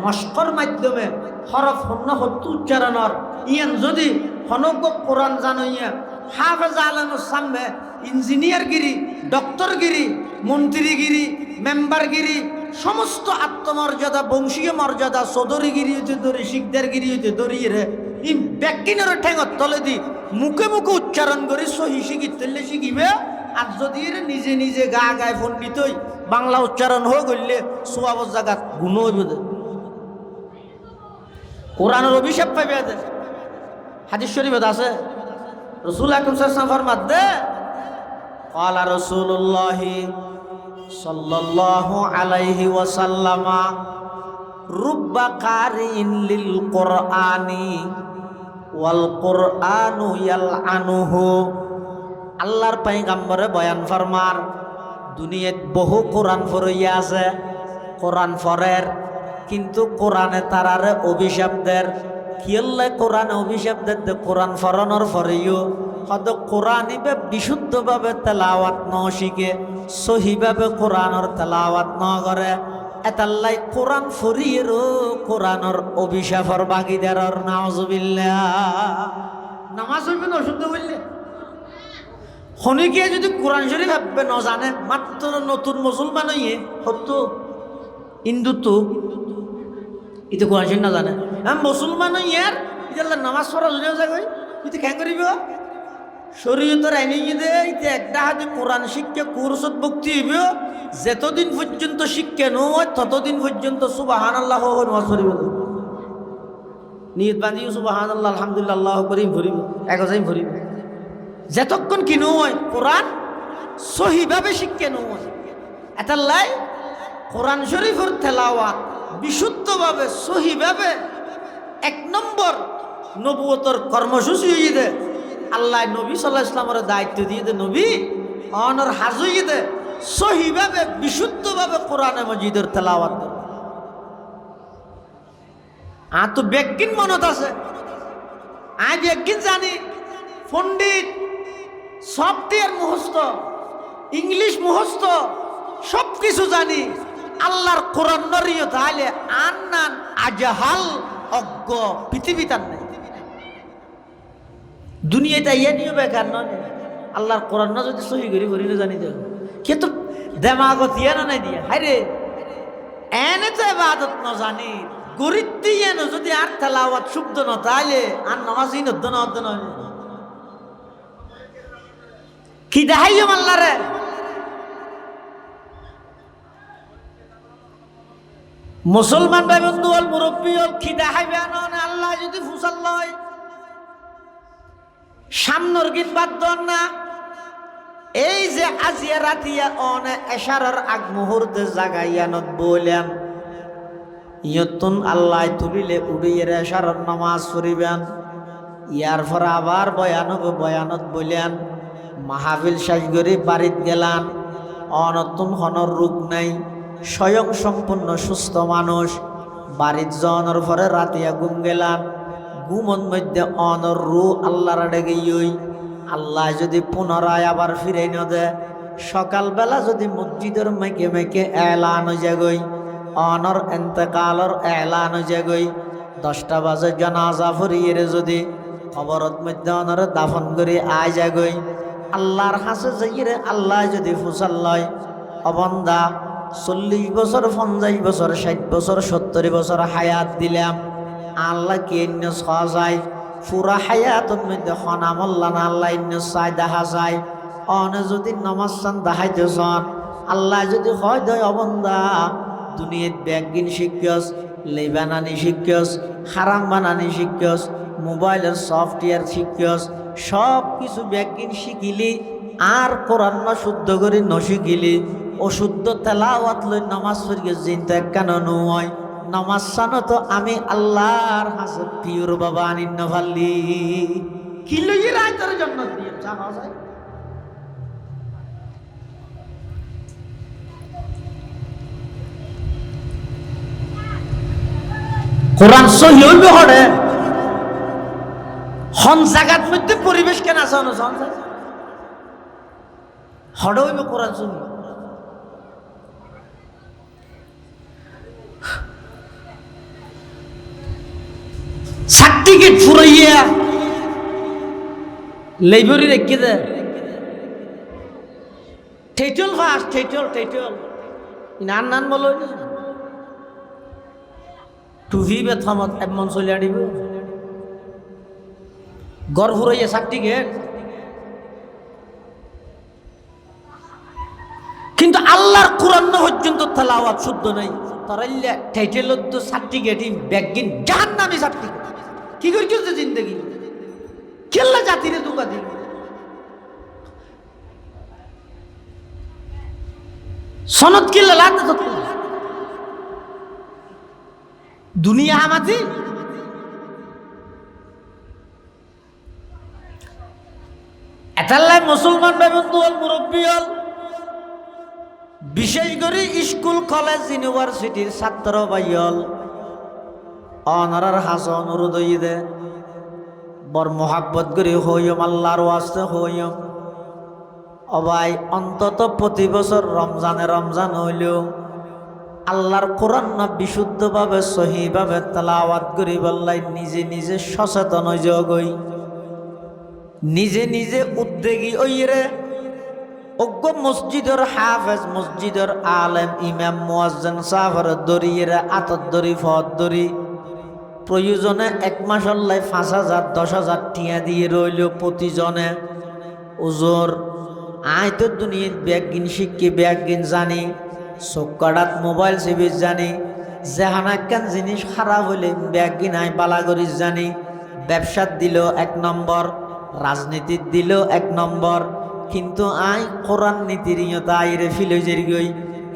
মস্কর মাধ্যমে হরফ হন্য হত্তু উচ্চারণর ইয়ান যদি হনক কোরআন জানইয়া হাফেজ আলমের সামনে ইঞ্জিনিয়ারগিরি ডক্টরগিরি মন্ত্রীগিরি মেম্বারগিরি সমস্ত আত্মমর্যাদা বংশীয় মর্যাদা চৌধুরীগিরি হইতে ধরি শিকদারগিরি হইতে ধরিয়ে রে ই ব্যাকিনের ঠেঙত তলে দি মুখে মুখে উচ্চারণ করে সহি শিখিত শিখিবে আর যদি নিজে নিজে গা গায়ে পণ্ডিত হই বাংলা উচ্চারণ হয়ে গেলে সোয়াবর জায়গা গুণ হইবে কোরআনের অভিশাপ পাইবে হাদিস শরীফত আছে রসুল আকরাম সাল্লাল্লাহু আলাইহি ওয়াসাল্লাম ফরমাতে ক্বালা রাসূলুল্লাহ সাল্লাল্লাহু আলাইহি ওয়াসাল্লাম রুব্বা কারিন লিল কুরআনি ওয়াল কুরআনু ইয়ালআনুহু আল্লাহর পয়গম্বরে বয়ান ফরমার দুনিয়াত বহু কোরআন পড়িয়া আছে কোরআন ফরের কিন্তু কোরআনে তারারে অভিশাপ দেয়। কিয়ল্লে কোরআনে অভিশাপ দেয়? কোরআন ফরানোর পরেও হয়তো কোরআনিবে বিশুদ্ধভাবে তেলাওয়াত ন শিখে, সহিভাবে কোরআনের তেলাওয়াত ন করে, এতাল্লাই কোরআন ফরিয়েরও কোরআনের অভিশাপর বাগিদারর নাউজুবিল্লাহ। নামাজ হইবে না অশুদ্ধ হইলে? হনিকে যদি কোরআন শরীফ ভাববে ন জানে, মাত্র নতুন মুসলমান হইয়ে হতো হিন্দুত্ব ইতে কোরআন শরীফ না জানে, মুসলমান হইয়ার ইতাল্লা নামাজ পড়া জুড়ে যাগই ইতে কেন করিব? শরীয়তের আইনে দে ইতে একটা হাতে কোরআন শিক্ষা কোর্সত ভক্তি হইব, যতদিন পর্যন্ত শিক্ষা নয় ততদিন পর্যন্ত সুবহানাল্লাহ নামাজ পড়িব। নিয়ত বাঁধিও সুবহানাল্লাহ আলহামদুলিল্লাহ আল্লাহু আকবার ভরিব, একজাই ভরিব। যতক্ষণ কি নয় কোরআন সহিভাবে শিক্ষা নয়, এটাল্লাই কোরআন শরীফের তেলাওয়াত বিশুদ্ধভাবে সহিভাবে এক নম্বর নবুয়তর কর্মসূচি হয়ে দে। আল্লাহ নবী সাল্লাল্লাহু আলাইহি ওয়াসাল্লামের দায়িত্ব দিয়ে দে, নবী অনর হাজুই দে সহিভাবে বিশুদ্ধভাবে কোরআনে মজিদের তেলাওয়াত। তো ব্যাকিন মনত আছে, আজ ব্যাকিন জানি, পণ্ডিত সফটওয়্যার মুখস্থ, ইংলিশ মুখস্থ, সব কিছু জানি, আল্লাহর কোরআন নরিও তাহলে আন্নান আজহাল অজ্ঞ পৃথিবীতার নেই। দুনিয়াটা ইয়ে নিয়ে বেকার নয়, আল্লাহর কোরআন না যদি সহি করি করি না জানি দেব কে তো দেমাগত ইয়ে না নাই দিয়া হাইরে এনে তো ইবাদত না জানি গরিব দিয়ে যদি আর তেলাওয়াত শুদ্ধ না তাহলে আর নামাজই নদ্দ না অদ্দ নয় কি দেখাইও আল্লাহরে। মুসলমান ভাই বন্ধু হল মুরব্বী হল খিদা খাইবে আননে আল্লাহ যদি ফুসাল লয় সামনের গীত বাদ না। এই যে আজিয়া রাতিয়া অনে এশারার আগ মুহূর্তে জাগাইয়ানত বললেন ইয়তুন আল্লাহ তুলিলে উড়িয়ে এশারার নামাজ পড়িবেন। ইয়ার পর আবার বয়ানত বললেন মাহফিল শেষ করে বাড়িত গেলাম, অনতুন হনর রোগ নাই, স্বয়ং সম্পূর্ণ সুস্থ মানুষ। বাড়ির জনের পরে রাতিয়া ঘুম গেলাম, ঘুমন মধ্যে অনর রু আল্লাহর ডেকে ইই আল্লাহ যদি পুনরায় আবার ফিরে ন দে, সকালবেলা যদি মসজিদের মেকে মেকে এলান হয়ে যাগই, অনর এন্তেকালর এলান হয়ে যাগই, 10টা বাজে জানাজা ফরিয়ে যদি খবরত মধ্যে অনরে দাফন করে আয় যাগই, আল্লাহর হাসে যাইরে আল্লাহ যদি ফুসাল লয় অবন্দা 40 বছর 50 বছর 60 বছর 70 বছর হায়াত দিলাম, আল্লাহ কি ইন্ন যায় পুরা হায়াতর মধ্যে হনামল্লা না আল্লাহ ইন্ন চাই দেখা যায়। অনে যদি নামাজ চান দেখাইতে চান আল্লাহ যদি হয় দয় অবন্দা দুনিয়াত ব্যাগিন শিক্ষস, লেবানানি শিক্ষস, হারাম বানানি শিক্ষস, মোবাইলের সফটওয়্যার শিক্ষস, সব কিছু ব্যাগিন শিখিলি আর কোরআন না শুদ্ধ করে নশিখিলি অশুদ্ধ তেলাওয়াত লই নামাজ পড়িয়ে চিন্তা কেন নয় নামাজ সানো তো আমি আল্লাহর হাসে পিওর বাবা আনিন ভাল্লি কি লইয়ে রাতের জন্য দিয়ে জানা যায়। কোরআন সহি হইবে হড়ে হন জায়গার মধ্যে পরিবেশ কেন আছে হড়ে হইবে কোরআন সহি। সার্টিফিকেট ফুরাইয়া লাইব্রেরি রেখে দে টাইটেল ফার্স্ট টাইটেল নান বলো টুভি বেথমত এমন চলিয়া দিব গড় ফুরাইয়া সার্টিফিকেট। কিন্তু আল্লাহর কোরআন পর্যন্ত তেলাওয়াত শুদ্ধ নাই, তারাইলে টাইটেলত তো সার্টিফিকেটই ব্যাগিন জাহান্নামী সার্টিফিকেট কি করছিস জিন্দগি কেল্লা জাতিরে দুকা দিল। সনদ কিল্লা লাতে তো দুনিয়া আমাতি এটাল্লাই মুসলমান ভাই বন্ধু হল মুরব্বী হল বিশেষ করে স্কুল কলেজ ইউনিভার্সিটির ছাত্র ভাই হল অনরার হাসন অনুরোধ দে বর মোহাব্বত করে হইম আল্লাহর ওয়াস্তে হইম অবাই অন্তত প্রতি বছর রমজান হইলেও আল্লাহর কোরআন না বিশুদ্ধভাবে সহিভাবে তেলাওয়াত করি বললাই নিজে নিজে সচেতন জগই নিজে নিজে উদ্যোগী ওইরে অজ্ঞ মসজিদের হাফেজ মসজিদের আলেম ইমাম মুয়াজ্জিন সাফর দরিয়েরা আতর দরি ফদ দরি প্রয়োজনে এক মাস আল্লাহ ৫,০০০ ১০,০০০ টিয়া দিয়ে রইল প্রতিজনে ওজোর আয় তো দুনিয়ার ব্যাগিন শিক্ষি ব্যাগিন জানি চোখকাটাত মোবাইল সেবিস জানি যেহানাক্কান জিনিস খারাপ হলে ব্যাগিন আয় বালাগরিস জানি ব্যবসাত দিল ১ নম্বর রাজনীতির দিল ১ নম্বর কিন্তু আয় কোরআন নীতির ইয়তা আইরে ফিলজের গই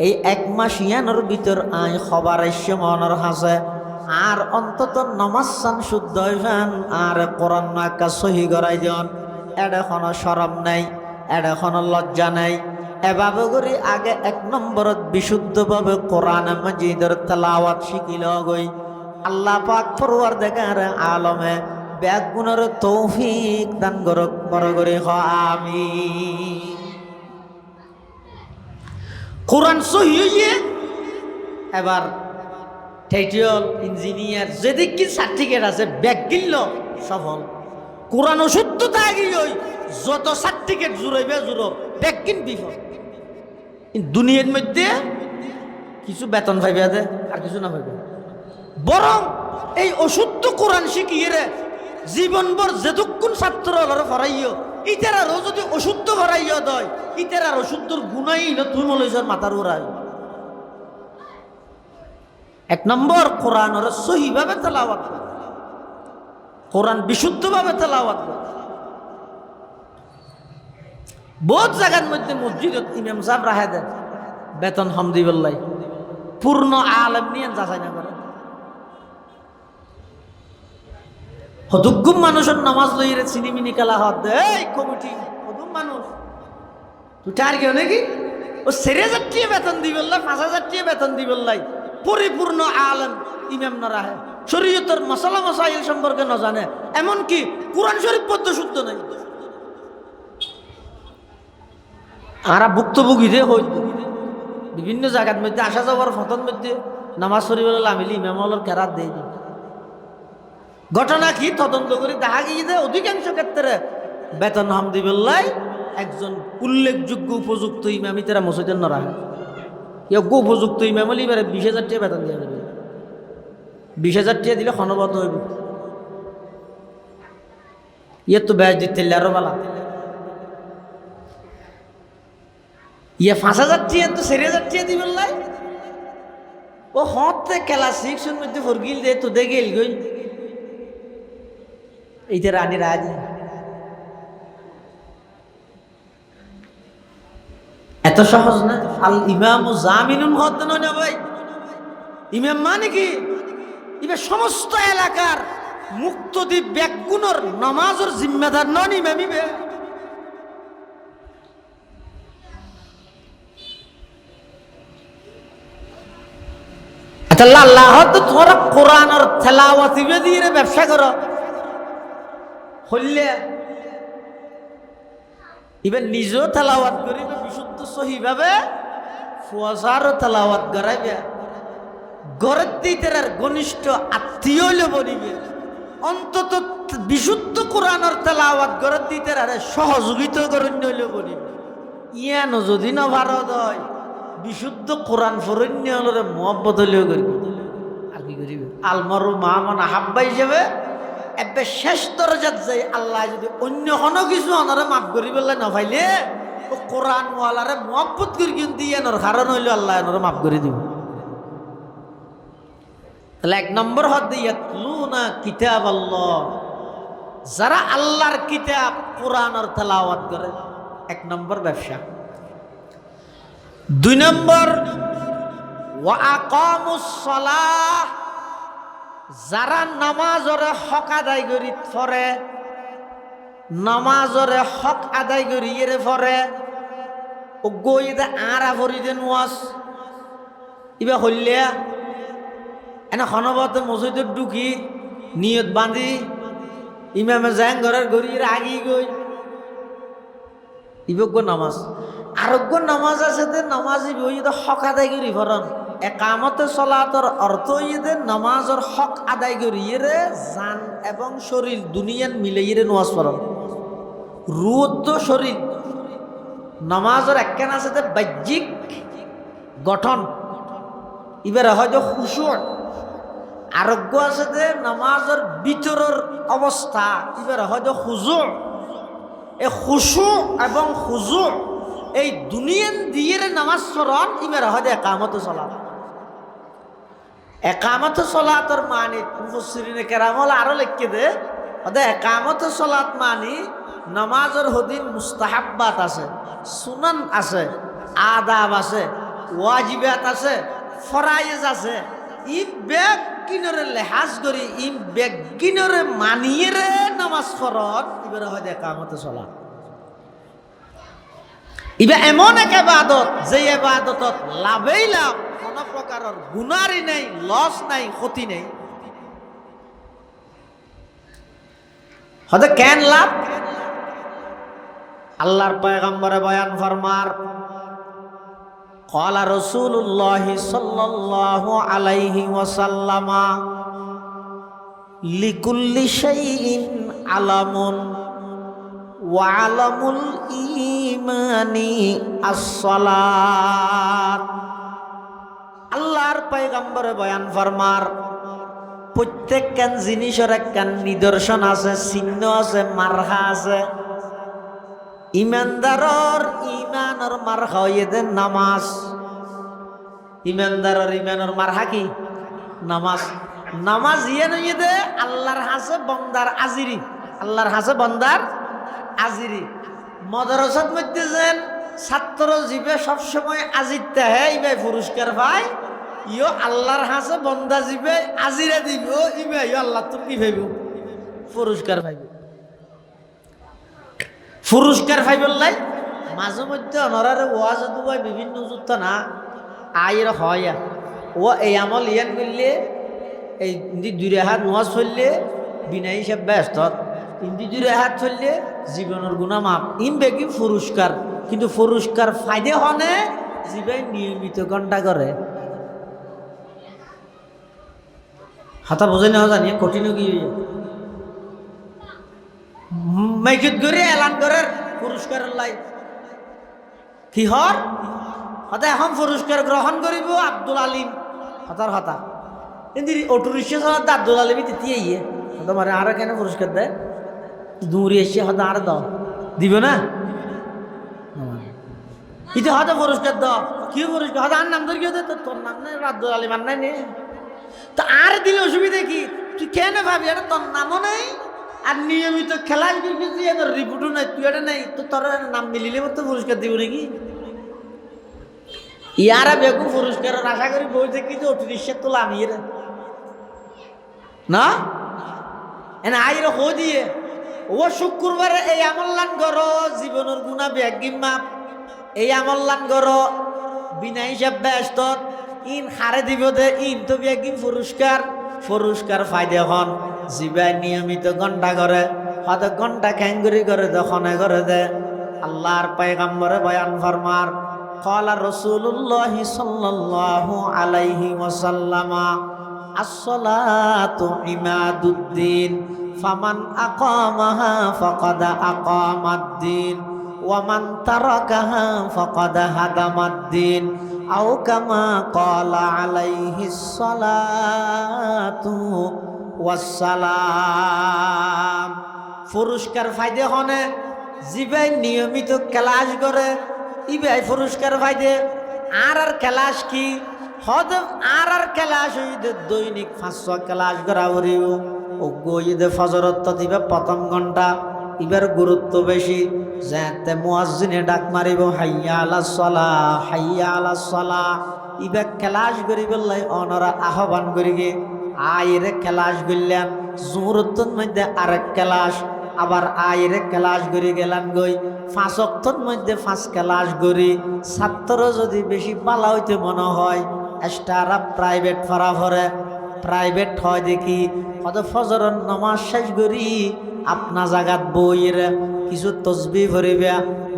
এই ১ মাস ইয়ানোর ভিতর আয় খবর আইসে মনের হাসে আর অন্তত নমাজ সান শুদ্ধ হইবেন আর কোরআন নাকা সহি করাই জন এটা কোনো শরম নাই এটা কোনো লজ্জা নাই এভাবে করে আগে ১ নম্বরত বিশুদ্ধভাবে কোরআন মাজিদের তেলাওয়াত শিখিল গই আল্লাহ পাক পরওয়ারদিগার আলমে ব্যাগুণের তৌফিক দান করক বড় করে আমিন। কোরআন সহি হইয়ে এবার টাইটেল ইঞ্জিনিয়ার যেদিক কি সার্টিফিকেট আছে ব্যাগ কিনল সফল কোরআন সত্য থাকি ওই যত সার্টিফিকেট জুড়াইবে জুড়ো ব্যাগ কিন বিফল দুনিয়ার মধ্যে কিছু বেতন পাইবে আর কিছু না পাইবে বরং এই অশুদ্ধ কোরআন শিখিয়ে রে জীবনভর যেদুক্ষণ ছাত্র ফরাইও ইতারারও যদি অশুদ্ধ ফরাইও দয় ইতারার অশুদ্ধর গুণাই তুই মলৈছর মাথার উড়াই ১ নম্বর কোরআনের সহিভাবে তেলাওয়াত কোরআন বিশুদ্ধভাবে তেলাওয়াত বহুত জায়গার মধ্যে মসজিদত ইমাম সাহেব রাহে দেয় বেতন হামদিবল্লাই পূর্ণ আলেম নিয়ে যাচাই না করে হদুগুম মানুষের নামাজ লইরে চিনিমিনি খেলা হাত দে এই কমিটি হদুম মানুষ তুই আর কেউ নাকি ও ৪,০০০ টাকা বেতন দিবল্লাই ৫,০০০ টাকা বেতন দিবল্লাই পরিপূর্ণ আলেম ইমাম না রাহে শরীয়তের মশলা মশাইল সম্পর্কে না জানে এমনকি কোরআন শরীফ পদ্ম শুদ্ধ নাই আরা ভুক্তভোগী রে হই বিভিন্ন জায়গার মধ্যে আসা যাওয়ার ফতন মধ্যে নামাজ শরীফের লামিলি ইমামলের কেরাত দেয় ঘটনা কি তদন্ত করে দেখা গিয়ে যে অধিকাংশ ক্ষেত্রে বেতন হামদিবল্লাই একজন উল্লেখযোগ্য উপযুক্ত ইমামি তারা মসজিদের না রাখে যোগ্য উপযুক্ত ইমাম হলে এবারে ২০,০০০ টাকা বেতন দিয়ে দেবে ২০,০০০ টাকা দিলে ক্ষণবদ্ধ হইব ইয়ে তো ব্যাজ দিতে আরো বালা ইয়ে ৫,০০০ টাকা তো ৪,০০০ টাকা দিবেন লাই ও হতে ক্লাস 6 এর মধ্যে ফরগিল দে তো দেখে গেল গই এইটা রানী রাজ এত সহজ না আল ইমাম জামিনুন হদ না ভাই ইমাম মানে কি এবার সমস্ত এলাকার মুক্তদ্বীপ ব্যাগুণর নামাজের জিম্মেদার নন ইমামিবে আচ্ছা আল্লাহ তো তোরা কোরআনের তেলাওয়াত দিয়ে ব্যবসা করো হইলে এবার নিজেও তেলাওয়াত করিবে বিশুদ্ধ সহিভাবে ফুয়াজারও তেলাওয়াত করাইবে গড়ের দিতে আর ঘনিষ্ঠ আত্মীয় হইলে বলিবে অন্তত বিশুদ্ধ কোরআনের তেলাওয়াত গড়ের দিতে আর সহযোগিতা করেন হইলে বলিবে ইয়ানো যদি না ভারত হয় বিশুদ্ধ কোরআন ফরণ্য হলে মহব্বত হইলেও করিবে আর কি করিবে আলমারু মামান আহাব্বা হিসেবে এবে শেষ দরজাত যাই আল্লাহ যদি অন্য কোনো কিছু অনারে মাফ করি বললে না পাইলে ও কোরআন ওয়ালারে মহব্বত করি কিন্তু ইয়ানোর কারণ হইলে আল্লাহ এনারে মাফ করে দিব তাহলে ১ নম্বর হদ ইয়াতলুনা কিতাব আল্লাহ যারা আল্লাহর কিতাব কোরআনের তেলাওয়াত করে ১ নম্বর ব্যবসা ২ নম্বর ওয়া আকামুস সালাহ যারা নামাজরে হক আদায় করি ফরে নামাজরে হক আদায় করি এরে ফরে ও গই দে আরা ভরি দেন ওয়াস ইবা হইলে এনে খনবতে মসজিদত ঢুকি নিয়ত বাঁধি ইমামে যাং ঘরের গড়িয়ে আগি গই ইবজ্ঞ নামাজ আরোগ্য নামাজ আছে যে নামাজ ইবইতে হক আদায় করি ফরন একামতে সলাতর অর্থ ইয়ে নামাজের হক আদায় করি রে জান এবং শরীর দুনিয়ান মিলাইয়ে নামাজ পড়ন রুদ্ধ শরীর নামাজের একখান আছে যে বাহ্যিক গঠন এবারে হয়তো খুশু আরোগ্য আছে যে নামাজের ভিতরের অবস্থা এবারে হয়তো খুজু এই খুশু এবং খুজু এই দুনিয়ান দিয়ে নামাজ পড়ন এবারে হয়তো একামতে সলাত একামতে সলাতর মানে মুফাসসিরিনে কেরামল আরো লিখে দে হয়তো একামতে সলাত মানে নামাজের হদিন মুস্তাহাব্বাত আছে সুনান আছে আদাব আছে ওয়াজিবাত আছে ফরাইজ আছে ই বেগ কিনরে লেহাজ করি ই বেগ কিনরে মানিয়ে রে নামাজ পড়ত এবারে হয় একামতে সলাত ইবা এমন এক ইবাদত যে ইবাদতত লাভেই লাভ কোনো প্রকারের গুনারই নেই লস নাই ক্ষতি নেই হয়তো কেন লাভ আল্লাহর পয়গম্বরে বয়ান ফরমার ক্বালা রাসূলুল্লাহ সাল্লাল্লাহু আলাইহি ওয়াসাল্লাম লিকুল্লি শাইইন আলামুন ওয়া আলামুল ঈমানি আস-সালাত আল্লাহর পয়গম্বরে বয়ান ফরমার প্রত্যেকখান জিনিসের একখান নিদর্শন আছে চিহ্ন আছে মারহা আছে ইমানদারর ইমানের মারহা হইতে নামাজ ইমানদারর ইমানের মারহা কি নামাজ নামাজ ইয়ে নইতে আল্লাহর হাসে বন্দার আজিরি আল্লাহর হাসে বন্দার আজিরি মাদ্রাসাত মধ্যে যেন ছাত্র জীবে সবসময় আজিরতে হে ইবাই পুরস্কার পায় ইও আল্লাহর হাসে বন্দা জীবে আজিরা দিব ইবাই আল্লাহ তো কি ভাইব পুরস্কার পাইব পুরস্কার পাইবলাই মাঝে মধ্যে অনরারে ওয়াজ দুবাই বিভিন্ন যুদ্ধ না আইর হয় ও এই আমল ইয়ান করলে এই দুই হাত নোয়াজ ফেললে বিনা হিসাব ব্যস্ত ইন্দি দুই হাত ফেললে জীবনের গুণা মাপ ইন বেগি পুরস্কার কিন্তু পুরস্কার ফায়দে হনে জীবাই নিয়মিত ঘন্টা করে হাতা বোঝাই না জানি কঠিন কি মাইকিত করে এলান করে পুরস্কারের লাই কি হর হতা এখন পুরস্কার গ্রহণ করিব আব্দুল আলিম হতার হতা কিন্তু অটোরিক্সা চালাতে আব্দুল আলিমই তেতিয়াই হতা মানে আর কেন পুরস্কার দেয় দূরে এসে হতা আর দাও দিব না ইতে হয়তো পুরস্কার দাও কি পুরস্কার হয়তো আর নাম ধরে কি হতো তোর নাম নেই আব্দুল আলিম আর নাই নেই তো আর দিলে অসুবিধা কি তুই কেন ভাবি এটা তোর নামও নেই আর নিয়মিত খেলা রিপোর্টও নাই তুই এটা নেই তো তোর নাম মিলিলে মতো পুরস্কার দিব নাকি ইয়ারা বেগু পুরস্কারের আশা করি বই থেকে যে অটোরিক্সা তোলা আমি না এনে আইরে হো দিয়ে ও শুক্রবারে এই আমল্লান গর জীবনের গুণা ব্যাগিম মাপ এই আমল্লান গর বিনা হিসাব ব্যস্ত ইন হারে দিব দে ইন তো ব্যাগিম পুরস্কার ফায়দে হন জিবাই নিয়মিত ঘন্টা করে হয়তো ঘন্টা খ্যাঙ্গুরি করে দখনে করে দে আল্লাহর পয়গম্বরে বয়ান ফরমার ক্বালা রাসূলুল্লাহ সাল্লাল্লাহু আলাইহি ওয়াসাল্লাম as-salatu imaduddin faman aqamaha faqad aqamad-din wa man tarakaha faqad hadamad-din aw kama qala alaihi salatu wassalam পুরস্কার ফায়দে হনে জিবাই নিয়মিত ক্লাস করে ইবাই পুরস্কার ফায়দে আর ক্লাস কি হদ আর ক্লাস হইতে দৈনিক 500 ক্লাস করা হরিব ও গইদে ফজরত দিবে প্রথম ঘন্টা ইবার গুরুত্ব বেশি যাতে মুয়াজ্জিনে ডাক মারিব হাইয়া আলাস সালাহ হাইয়া আলাস সালাহ ইবা ক্লাস করিব লাই অনরা আহ্বান করিগে আইরে ক্লাস গইলেন জুরুতন মধ্যে আরেক ক্লাস আবার আইরে ক্লাস করি গেলাম গই 5 ওয়াক্তর মধ্যে 5 ক্লাস করি ছাত্র যদি বেশি পালা হইতে মনে হয় এক্সট্রা প্রাইভেট পড়া পড়ে প্রাইভেট হয় দেখি কত ফজরের নামাজ শেষ করি আপনা জাগাত বইয়ের কিছু তসবিহ পড়িবা,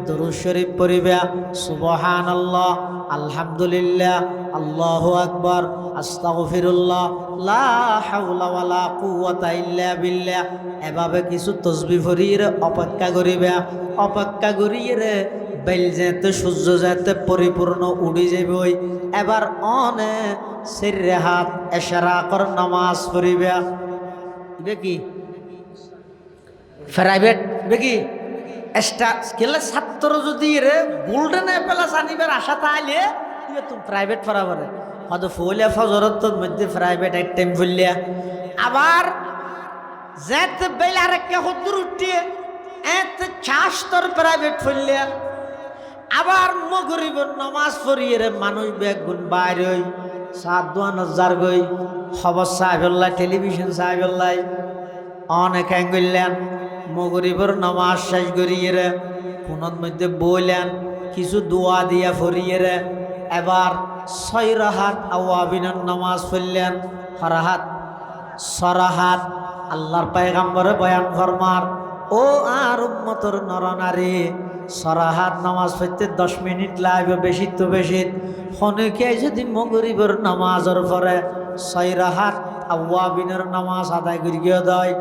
দরুদ শরীফ পড়িবা, সুবহানাল্লাহ, আলহামদুলিল্লাহ, আল্লাহু আকবার, আস্তাগফিরুল্লাহ, লা হাওলা ওয়ালা কুওয়াতা ইল্লা বিল্লাহ, এভাবে কিছু তসবিহ পড়িয়ে অপেক্ষা করিবা। অপেক্ষা করিয়ে বেল যেতে সূর্য যেতে পরিপূর্ণ উড়ি যাবই। এবার অনে সিরে হাত এশরাকর নামাজ পড়িবা। দেখি প্রাইভেট দেখি এক্সট্রা স্কেলের ছাত্র যদি রে গোল্ডেন প্লাস আনিবার আশা তাইলে তুমি প্রাইভেট পড়াবারে হয়তো ফুলিয়া ফজরত মধ্যে প্রাইভেট এক টাইম ফুলিয়া আবার যেতে বেল আরেকটা হদ্দুর উঠিয়ে এত চাষতর প্রাইভেট ফুলিয়া আবার মগরিবর নামাজ পড়িয়ে রে মানুষ বেগুন বাইরে হই সাত দোয়ানোর যার গই খবর সাহেবল্লাই টেলিভিশন সাহেবল্লাই অনেক অ্যাঙ্গলেন মগরিবর নামাজ শেষ করিয়ে রে কোনের মধ্যে বইলেন কিছু দোয়া দিয়া ফরিয়ে রে এবার 6 রাহাত আওয়াবিনের নামাজ পড়লেন। হরাহাত সরাহাত আল্লাহর পয়গম্বরে বয়ান ফরমার ও আর উম্মতর নরনারী সরাহাত নামাজ পড়তে 10 মিনিট লাগবে, বেশি তো বেশি। অনেকে যদি মগরিবর নামাজের পরে 6 রাহাত আওয়াবিনের নামাজ আদায় করিয়ে দেয়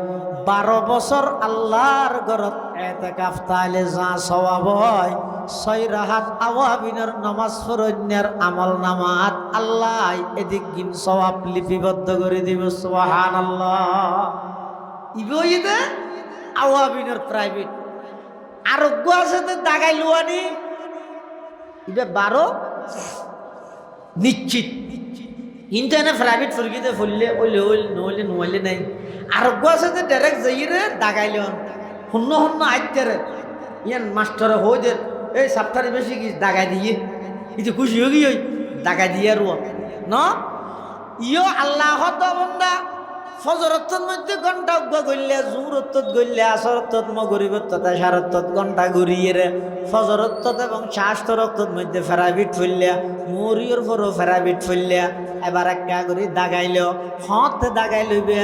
12 বছর আল্লাহর ঘরত এতেকাফ তাইলে যা সওয়াব হয় 6 রাহাত আওয়াবিনের নামাজ পড়ন্যার আমল নামাত আল্লাহ এদিক গিন সওয়াব লিপিবদ্ধ করে দিব। সুবহানাল্লাহ। ইবইদে আওয়াবিনের প্রাইভেট আরোগ্য আছে তো দাগাই লুয়ানি ইবে 12 নিশ্চিত কিন্তু এনে প্রাইভেট ফুরগিতে ফুললে ওইলে ওইল নইলে নইলে নাই আরোগ্য আছে যে ডাইরেক্ট যাইরে দাগাইলে শূন্য শূন্য আইতারে ইয়ান মাস্টারে হই দে এই সাপ্তাহে বেশি কি দাগাই দিয়ে ইতে খুশি হয়ে গিয়ে দাগাই দিয়ে আর ন ইয়ো আল্লাহ তো বন্দা ফজরতর মধ্যে ঘন্টা উগ্গা গইলে জুরত গইলে আসরত মগরিবত এশারত ঘন্টা ঘুরিয়ে রে ফজরত এবং শাস্তরত মধ্যে ফেরাবিট ফেললিয়া মরিয়র পরও ফেরাবিট ফেললিয়া এবার একটা করে দাগাইল হতে দাগাই লইবে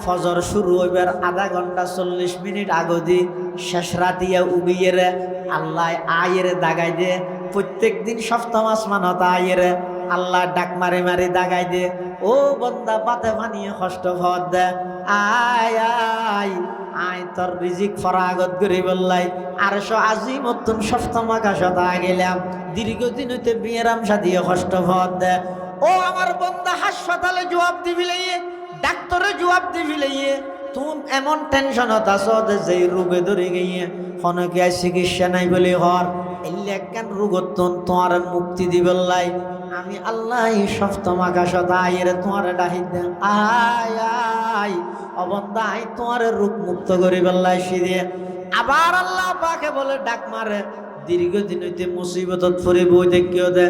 ফজর শুরু হইবার আধা ঘন্টা 40 মিনিট আগদি শেষ রাতিয়া উগিয়ে রে আল্লাহ আয়ের দাগাই দে। প্রত্যেক দিন সপ্তম আসমানত আয়ের আল্লাহ ডাক মারি মারি দাগাই দে ও বন্দা পাতে বানিয়ে কষ্ট ভর দে আয় আয় আয় তোর রিজিক ফরাগত করি বললাই 800 আজিমতুন সপ্তম আকাশত গেলাম দীর্ঘদিন হইতে বিয়েরাম সাদিয়ে কষ্ট ভর দে ও আমার বন্দা হাসপাতালে জবাব দিবি লাইয়ে ডাক্তারে জবাব দিবি লাইয়ে তুমি এমন টেনশনত আছো যে রোগে ধরে গিয়ে অনেকে চিকিৎসা নাই বলে হর এলে একখান রোগত তোমার মুক্তি দিবল্লাই আমি আল্লাহ সপ্তম আকাশত আয়ের তোমার ডাহি দে আয় আয় অবন্দা আই তোমার রোগ মুক্ত করি বললাই সিদিয়ে আবার আল্লাহ পাকে বলে ডাক মারে দীর্ঘদিন হইতে মুসিবতত পড়ে বই দেখিও দে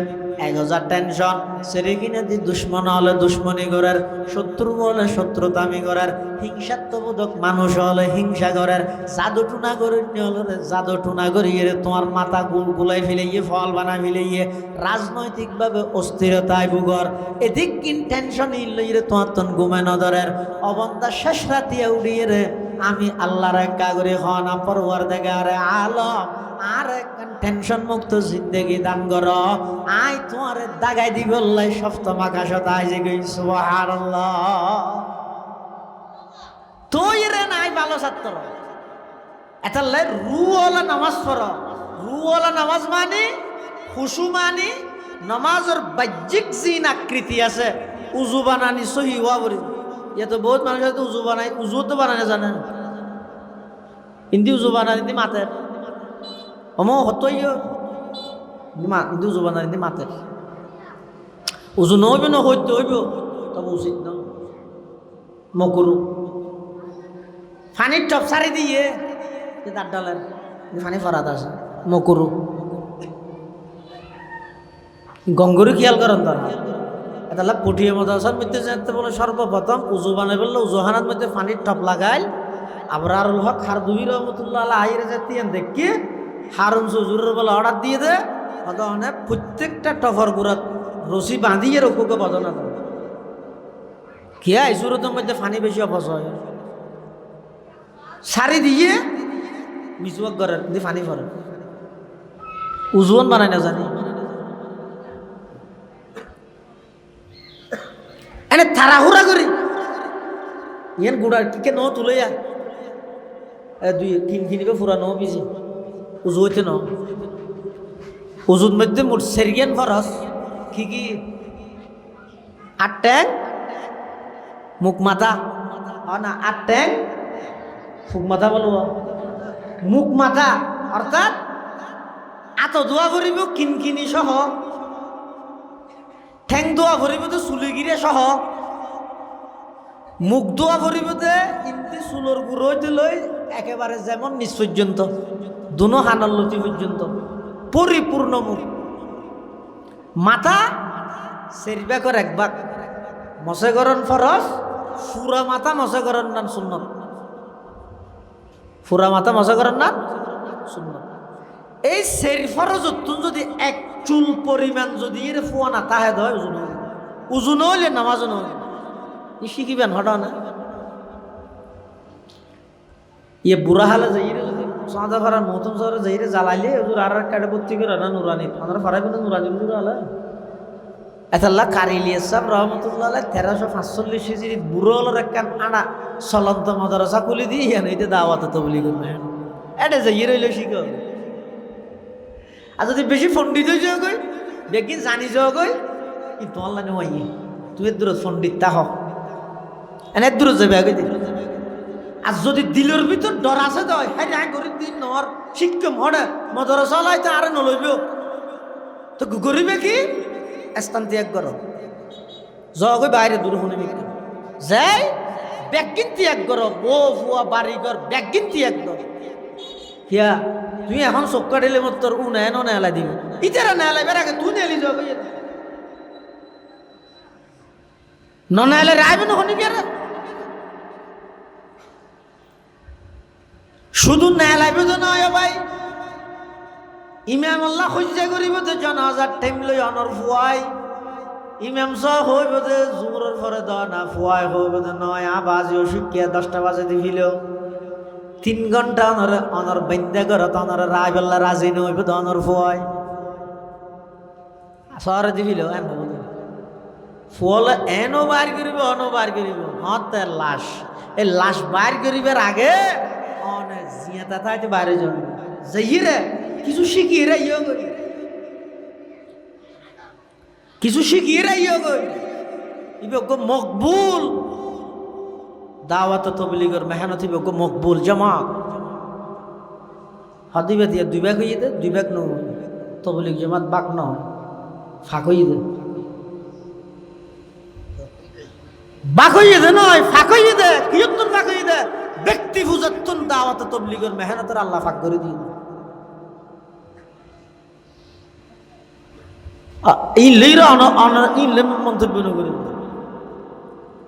1000 টেনশন সেরে কিনে দি দুশ্মন হলে দুশ্মনী করার শত্রু হলে শত্রুতামি করার হিংসাত্মবোধক মানুষ হলে হিংসা করার জাদু টুনা করে হলে জাদু টুনা করিয়ে তোমার মাথা গুল গুলাই ফেলাইয়ে ফল বানা ফেলাইয়ে রাজনৈতিকভাবে অস্থিরতায় ভুগর এদিক কিন টেনশন ইল্লাইরে তোমার তন ঘুমে নদরের অবন্দা শেষ রাতিয়া উড়িয়ে রে আমি আল্লাহর একা করে হনা পরওয়ার দেগারে আলম আর টেনশন মুক্ত জিন্দেগি দান কর আয় তোমার দাগাই দিব সপ্তম আকাশত আই যে গই সুবহানাল্লাহ। তুই রে নাই ভালো ছাত্র এটা রুওয়ালা নামাজ পড় রুওয়ালা নামাজ মানে খুশু মানে নামাজের বাহ্যিক জিন আকৃতি আছে উজু বানানি সহি হওয়া বলি তো বহুত মানুষ আছে উজু বানাই উজু তো বানানো জানে হিন্দি উজু বানানি মাতের অমো হতই হিন্দি উজু বানানি মাতের উজু নহইব না হইতে হইব তবে উচিত ন মকরু ফানির টপ সারি দিয়ে তার ডালের ফানি ফরাত আছে মকরু গঙ্গরু খেয়াল করেন তারা এটা পুঠিয়ে মতো আসার মধ্যে জানতে বলে সর্বপ্রথম উজু বানাই বললে উজুহানার মধ্যে পানির টপ লাগাইল আবরারুল হক হারদুহি রহমতুল্লাহ আইরে জাতীয় দেখি হারুন সুজুরের বলে অর্ডার দিয়ে দে মানে প্রত্যেকটা টফর গুড়াত রশি বাঁধিয়ে রকুকে বদনা দেয় কিয়া এই সুরতের মধ্যে পানি বেশি অপচয় সারি দিয়ে মিসওয়াক করেন দিয়ে পানি পড়ে উজুন বানাই না জানি এনে তাড়াহুড়া করি ইয়ান গুড়ার কিকে ন তুলে দুই তিন কিনিবে ফুরা ন বিজি উজু হইতে ন উজুর মধ্যে মোট সেরিয়ান ফরস কি কি আট ট্যাং মুখ মাথা না আট ট্যাং ফুক মাথা বলব মুখ মাথা অর্থাৎ আত দোয়া করিব কিনকিনি সহ ঠ্যাং দোয়া করিব তো চুলিগিরে সহ মুখ দোয়া করিব যে ইন্তি চুলোর গুঁড়ো হইতে লই একেবারে যেমন নিচ পর্যন্ত দুনো হানার লতি পর্যন্ত পরিপূর্ণ মুখ মাথা সেরিবাকর একবাক মশেগরণ ফরস ফুরা মাথা মশেগরণ নান সুন্নত ফুরা মাথা মশেগরণ নান সুন্নত এই সের ফরজ যদি এক চুল পরিমাণ যদি এর ফুয়া না তাহে দয় উজুন হইলে নামাজ নয় শিখিবেন হঠাৎ না ইয়ে বুড়া হালে যাই রে যদি সাদা ফারার মহতম শহরে যাই রে জ্বালাইলে হুজুর আর কাটে ভর্তি করে না নুরানি আমরা ফারাইবেন না নুরানি হুজুর আলা এতাল্লাহ কারিলিয়া সাহেব রহমতুল্লাহ 1345 হিজরি বুড়ো হলোর একখান আনা চলন্ত মাদ্রাসা খুলি দিয়ে এতে দাওয়াত তবলিগ করবেন এটা যাই রইল শিখ আর যদি বেশি পণ্ডিত হয়ে যাও গই দেখি জানি যাও গই কিন্তু অনলাইনে হই তুই দূর পণ্ডিত তা হোক এনে দূর যাবে আগে আর যদি দিলের ভিতর ডর আছে তো হ্যাঁ হ্যাঁ গরিব দিন নর শিক্ষম হড়ে মদরসা চালাইতে আর নলইব তো গরিবে কি স্থান ত্যাগ করো জগই বাইরে দূর শুনিবি যাই ব্যাগিন ত্যাগ করো বউ ফুয়া বাড়ি ঘর ব্যাগিন ত্যাগ করো হিয়া তুই এখন চক্কা দিলে মত তোর উনায় নেলা দিবি ইতারা নেলাইবার আগে তুই নেলি যাবি ননাইলে রাইবে না শুনিবি আর শুধু নেলাইবে তো নয় ভাই ইমাম আল্লাহ খুঁজে করিব তো জানাজার টাইম লই অনর ফুয়াই ইমাম সাহ হইব যে জোরের পরে দ না ফুয়াই হইব যে নয় বাজেও শিখিয়া 10টা বাজে দিবিল 3 ঘন্টা অনর বন্ধে ঘরত অনর রায় বেল্লা রাজি নইব তো অনর ফুয়াই শহরে দিবিল এন ফুয়ালে এনও বার করিব অনও বার করিব হতে লাশ এই লাশ বার করিবার আগে অনে জিয়াতা থাইতে বাইরে যাবে যাই রে কিছু শিখিয়ে রে ইয়ে করি কিছু শিখিয়ে রে ইয়ে করি ইবে মকবুল দাওয়াত তবলিগের মেহনত ইবে মকবুল জামাত হাদিবে দিয়ে 2 ভাগ হইয়ে দে 2 ভাগ ন তবলিগ জামাত বাক নয় ফাঁক হইয়ে দে বাক হইয়ে দে নয় ফাঁক হইয়ে দে কিয়তুন ফাঁক হইয়ে দে ব্যক্তি ফুজাতুন দাওয়াত তবলিগের মেহনতের আল্লাহ ফাঁক করে দিয়ে এই লইরা অনার ইনলে মন্তব্য না করে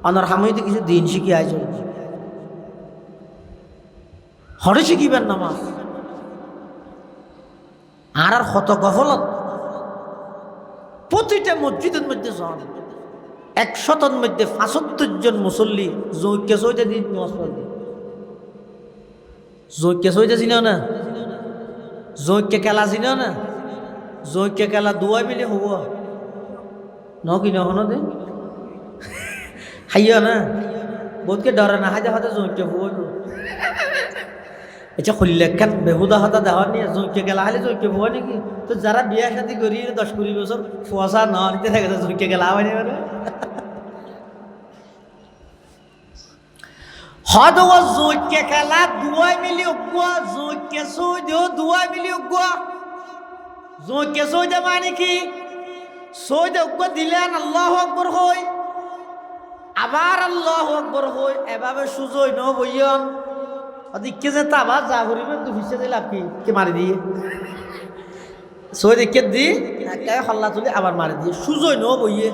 অনার হামইতে কিছু দিন শিখি আইছ হরে শিখিবেন নামাজ আর কত গফলত প্রতিটা মসজিদের মধ্যে যান 100 মধ্যে 75 জন মুসল্লি জৈকে সইতে দিন নামাজ পড়ে জৈকে সইতে চিনো না জৈকে খেলা চিনো না জৈকে খেলা দুয়াই মিলি হব ন কি নহনো দে হাইয়া না বহুতকে ডরে না হাজা হাতে জৈকে হব এটা খুললেখান বেহুদা হাতা দেওয়ার নিয়ে জৈকে খেলা হালে জৈকে হব নাকি তো যারা বিয়া শাদি করি 10-20 বছর ফুয়াশা নিতে থাকে জৈকে খেলা হয়নি মানে হদ ও জৈকে খেলা দুয়াই মিলি উগুয়া জৈকে সই দিও দুয়াই মিলি উগুয়া জৈকে সই দে মানে কি সই দে উগুয়া দিলেন আল্লাহু আকবার হই আবার আল্লাহু আকবার হই এভাবে সুজই ন বইয়ন অদিকে যে তাবা যা করিবে তো ফিসে দিল আপনি কে মারি দিয়ে সই দেখে দি একা হল্লা তুলি আবার মারি দিয়ে সুজই ন বইয়ে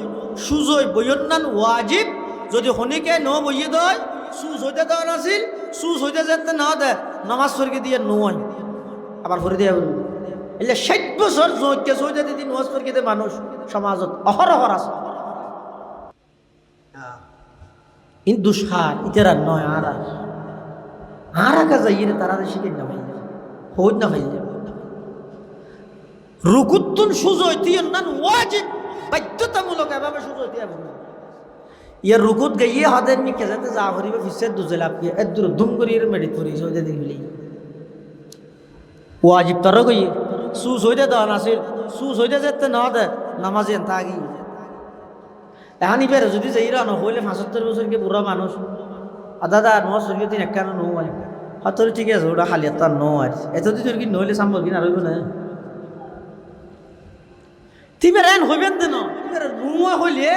সুজই বইয়ন নান ওয়াজিব যদি হনিকে ন বইয়ে দয় সুজ হইতে দেওয়া নাছিল সুজ হইতে যেতে না দে নামাজ পড়কে দিয়ে নয় আবার ভরে দিয়ে এলে 60 বছর জৈকে সইতে দিদি নামাজ পড়কে দে মানুষ সমাজত অহরহর আছে ইন দুষ্কার ইতারা নয় আর কাজা ইয়ে তারা শিখে না ভাই হই না ভাই রুকুতুন সুজয়তি নান ওয়াজিব বাধ্যতামূলক এভাবে সুজয়তি হবে ইয়ার রুকুত গাইয়ে হাদের নি কেজাতে যা করিবে ফিসে দুজে লাপকে এদুর দুম করিয়ে মেডিট করি সইদে দিলি ওয়াজিব তার গইয়ে সুজয়তে দান আসিল সুজয়তে যেতে না দে নামাজে তাগি এখন ইবের যদি যাইরা ন হইলে 75 বছর কে বুড়া মানুষ দাদা নয় সরিয়ে দিন একখানো নয় হয়তো ঠিক আছে ওটা খালি তার নয় এত যদি তোর কি নইলে সাম্বর কিনা রইব না তিবে রেন হইবেন দেন এবার নুয়া হইলে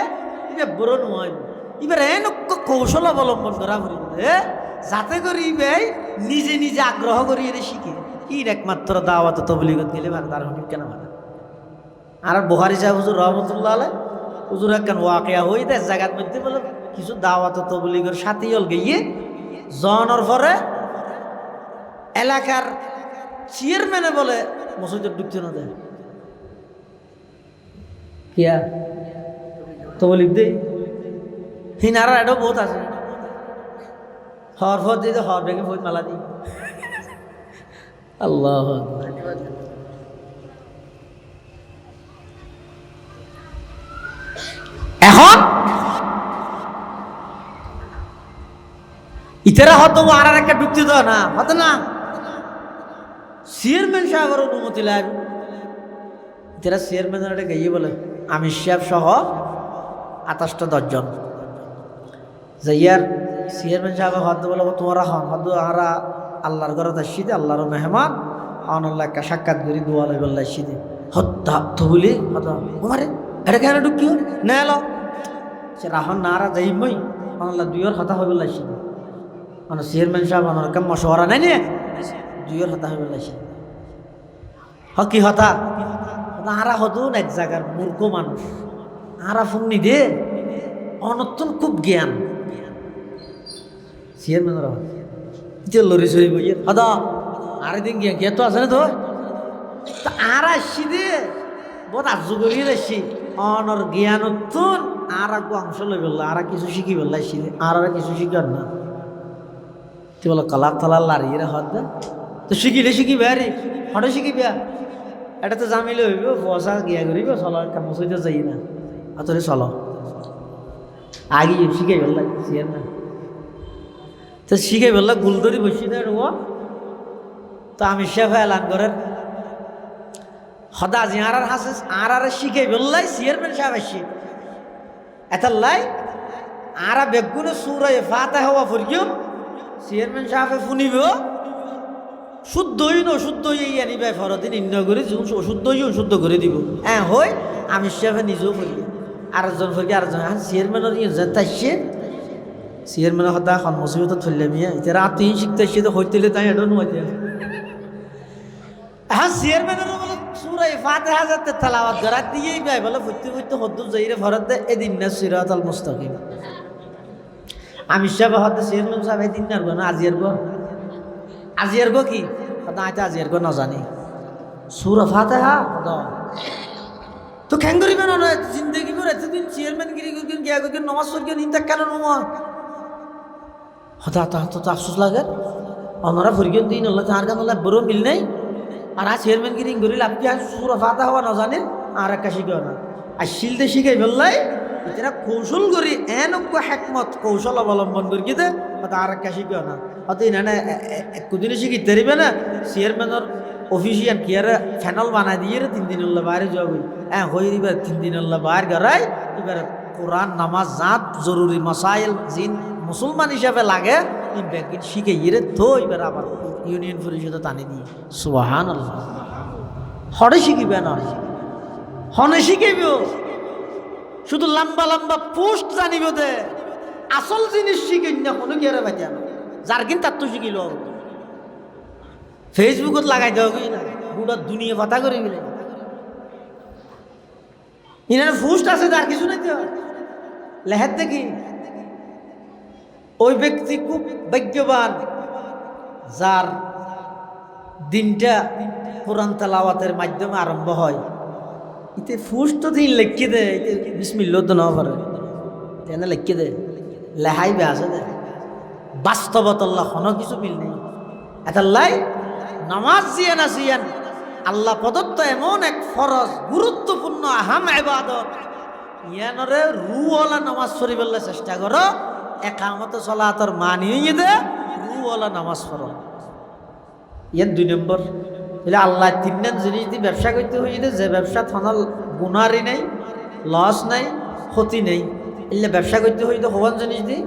ইবে বড় নয় এবার এন কৌশল অবলম্বন করা পড়িব যাতে করি ইবে নিজে নিজে আগ্রহ করি এর শিখে কি একমাত্র দাওয়াত তবলিগত গেলে ভালো তার হনিক কেন ভালো আর বুখারী সাহেব হুজুর রহমতুল্লাহ আলাইহি হুজুর একখান ওয়াকিয়া হই দে জায়গার মধ্যে বলে কিছু দাওয়াত তবলিগের সাথে হল গিয়ে জনের পরে এলাকার চেয়ারম্যানে বলে মসজিদে ঢুকতে না দেয় কিয়া তবলিগ দেই হিনারা এটাও বহুত আছে হর ফর দিতে হর ভেঙে ফোট মালা দিই আল্লাহ এখন ইতারা হতো আর একটা ঢুকতে দেওয়া না হতো না চেয়ারম্যান সাহেবের অনুমতি লাগবে ইতারা চেয়ারম্যানের একটা গাইয়ে বলে আমির সাহেব সহ 28টা 10 জন যাইয়ার চেয়ারম্যান সাহেব হতো বলে তোমরা হন হতো আরা আল্লাহর ঘরে আসছি দে আল্লাহর মেহমান আল্লাহ একটা সাক্ষাৎ করি দোয়া লই বললে আসছি দে হত্যা তো বলি হতো তোমারে এটা কেন ঢুকিও না এলো সে রাহন না আরা যাইমই আল্লাহ দুইয়ের কথা হয়ে বললে আসছি মানে চেয়ারম্যান সাহেব আমার কেমন মশওয়ারা নাই নে দুইয়ের হতা হয়ে বললে আসছি কি হতা আরা হতো এক জায়গার মূর্খ মানুষ আরা ফুমনি দে অনতন খুব জ্ঞান চেয়ারম্যানের লড়ি সরি বইয়ে হদা আর দিন জ্ঞান তো আছে না তো আর আসছি দে বহুত আজু করিয়ে আসছি অনর জ্ঞান তুন আর একটু অংশ লই বললো আর কিছু শিখি বললো আসছি আর কিছু শিখার না তুই বলো কালার থালার লাড়িয়ে হদ দে তো শিখিলে শিখিবে আরে হঠাৎ শিখিবে এটা তো জামিলে হইব পয়সা গিয়া করিব চলো একটা মসজিদে যাই না অতরে চলো আগে শিখাই বললাম শিয়ার না তো শিখাই বললাম গুল ধরি বসি দেয় তো আমি শেফ এলান করেন হদা যে আর হাসে আর শিখাই বললাই চেয়ারম্যান সাহেব আসি এটার লাই আর বেগুনে সুরাই ফাতে হওয়া ফুরিও চেয়ারম্যান সাহেব ফুনিব শুদ্ধই শুদ্ধই এই আনিবে ফরদিন নির্ণয় করে শুদ্ধই শুদ্ধ করে দিব হ্যাঁ হই আমি সাহেব নিজেও করি আরেকজন ফেরকে আরেকজন চেয়ারম্যানের আসছে চেয়ারম্যানের হতা এখন মুসিবত থইলে মিয়া এটা রাত শিখতে আসছে তো হইতে তাই এটা নয় হ্যাঁ চেয়ারম্যানের বলে সুরাই ফাতিহা যাতে তেলাওয়াত করা দিয়েই ভাই বলে ফুটতে ফুটতে হদ্দুর যাইরে ভরত দে এদিন না সিরাতাল মুস্তাকিম আমি সাহেব হতে চেয়ারম্যান সাহেব এদিন না না আজিয়ার গো কি কথা আইতা আজিয়ার গো না জানি সূরা ফাতিহা তো কেন করিবে না জিন্দেগি করে এতদিন চেয়ারম্যান গিরি গিন গিয়া গিন নামাজ পড়ি নিন্দা কেন নমা হতা তা তো আফসোস লাগে আমরা ফরিগন দিন আল্লাহ তার কাছে আল্লাহ বড় মিল নাই আর চেয়ারম্যান গিরি গরি লাভ কি সূরা ফাতিহা হওয়া না জানেন আর একটা শিখাও না আর শিলতে শিখাই বললাই এটা কৌশল করি এনক হেকমত কৌশল অবলম্বন করি কি দে আর একটা শিখাও না হয়তো এনে একদিনে শিখি তেরিবে না চেয়ারম্যানের অফিসিয়াল কিয়ারে ফ্যানল বানাই দিয়ে 3 দিন বাইরে যাবো হ্যাঁ হয়ে এবার 3 দিন বাইরে গড়াই এবার কোরআন নামাজ জাত জরুরি মাসাইল জিন মুসলমান হিসাবে লাগে ব্যাংকিং শিখে ইয়ে তো এবার আবার ইউনিয়ন পরিষদে টানি দিয়ে সুবহানাল্লাহ হরে শিখিবে না হনে শিখিব শুধু লম্বা লম্বা পোস্ট জানিব দে আসল জিনিস শিখেন না কোনো গিয়ারে বাজা যার কিন্তু তার তো শিখিল ফেসবুকত লাগাই দেওয়া কি না গোটা দুনিয়া কথা করে মিলে ইনার পোস্ট আছে তার কিছু নাই তো লেহাত দেখি ওই ব্যক্তি খুব ভাগ্যবান যার দিনটা কোরআন তেলাওয়াতের মাধ্যমে আরম্ভ হয় এতে ফুস তো দিন লিখে দেয় বিসমিল্লাহ তো না পারে তেনা লিখে দেয় লেহাই বে আছে দে বাস্তবত আল্লাহ কোনো কিছু মিল নেই। এটাল্লাই নামাজ জিয়ান আসিয়ান আল্লাহ প্রদত্ত এমন এক ফরজ গুরুত্বপূর্ণ আহাম ইবাদত, ইয়ানরে রুওয়ালা নামাজ পড়িবার চেষ্টা করো। একামত সলাতর মানিয়ে দে রুওয়ালা নামাজ পড়ো। ইয়ান 2 নম্বর। তাহলে আল্লাহ 3 জিনিস দিয়ে ব্যবসা করতে হয়ে যে ব্যবসা থানাল গুনারি নেই, লস নাই, ক্ষতি নেই, এলে ব্যবসা করতে হইতে হওয়ান জিনিস দি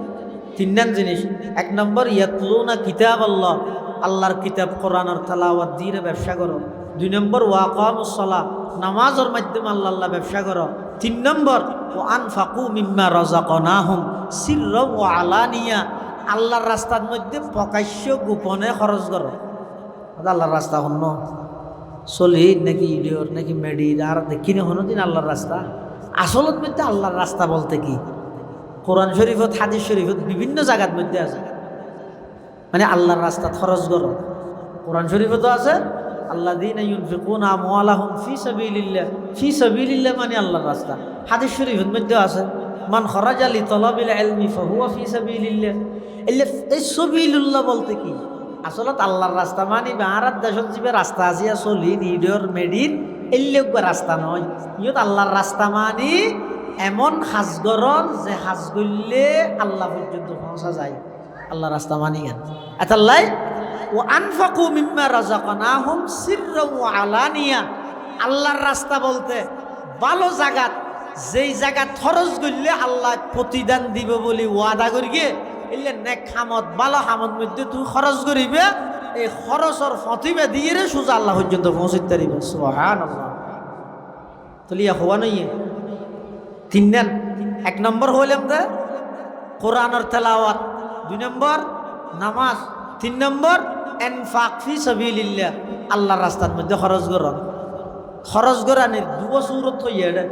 3 জিনিস। 1 নম্বর ইয়াতলুনা কিতাব আল্লাহ, আল্লাহর কিতাব কোরআনের তেলাওয়াত দিয়ে ব্যবসা করো। 2 নম্বর ওয়াকামুস সালাহ, নামাজের মাধ্যমে আল্লাহ ব্যবসা করো। 3 নম্বর ওয়া আনফাকু মিম্মা রাযাকনাহুম সিররা ওয়া আলানিয়া, আল্লাহর রাস্তার মধ্যে প্রকাশ্য গোপনে খরচ করো। আল্লাহর রাস্তা হন্য সলিড নাকি ইডিওর নাকি মেডির আর দেখি না হনো দিন আল্লাহর রাস্তা। আসলত মধ্যে আল্লাহর রাস্তা বলতে কি কোরআন শরীফত হাদিস শরীফত বিভিন্ন জায়গার মধ্যে আছে, মানে আল্লাহর রাস্তা খরচ করো। কোরআন শরীফত আছে আল্লাযীনা ইউনফিকুনা আমওয়ালাহুম ফি সাবিলিল্লাহ, ফি সাবিলিল্লাহ মানে আল্লাহর রাস্তা। হাদিস শরীফের মধ্যে আছে মান খরাজা লি তলাবিল ইলমি ফাহুয়া ফি সাবিলিল্লাহ। এই সাবিলুল্লাহ বলতে কি আসলত আল্লাহর রাস্তা মানে বাহারাত দেশত যে রাস্তা আছে সলিড ইডিওর মেডির এল্লেক রাস্তা নয়। ইয়ত আল্লাহর রাস্তা মানে এমন হাজগরণ যে হাজ করলে আল্লাহ পর্যন্ত পৌঁছা যায়। আল্লাহ রাস্তা মানি গেন এতাল্লাই ও আনফাকু মিম্মা রাযাকনাহুম সিররা ওয়া আলানিয়া, আল্লাহর রাস্তা বলতে ভালো জায়গাত যেই জায়গা খরচ করলে আল্লাহ প্রতিদান দিব বলে ওয়াদা করিয়ে এলে নেক হামত ভালো হামত মধ্যে তুই খরচ করিবে, এই খরচর ফতিবা দিয়ে রে সোজা আল্লাহ পর্যন্ত পৌঁছতে পারিবে। সুবহানাল্লাহ। তলিয়া হওয়া নই 3 1 নম্বর হইলাম দে কোরআনের তেলাওয়াত, 2 নম্বর নামাজ, 3 নম্বর ইনফাক ফি সাবিলিল্লাহ, আল্লাহর রাস্তার মধ্যে খরচ করন। খরচ করানের 2 সূরত হইয়া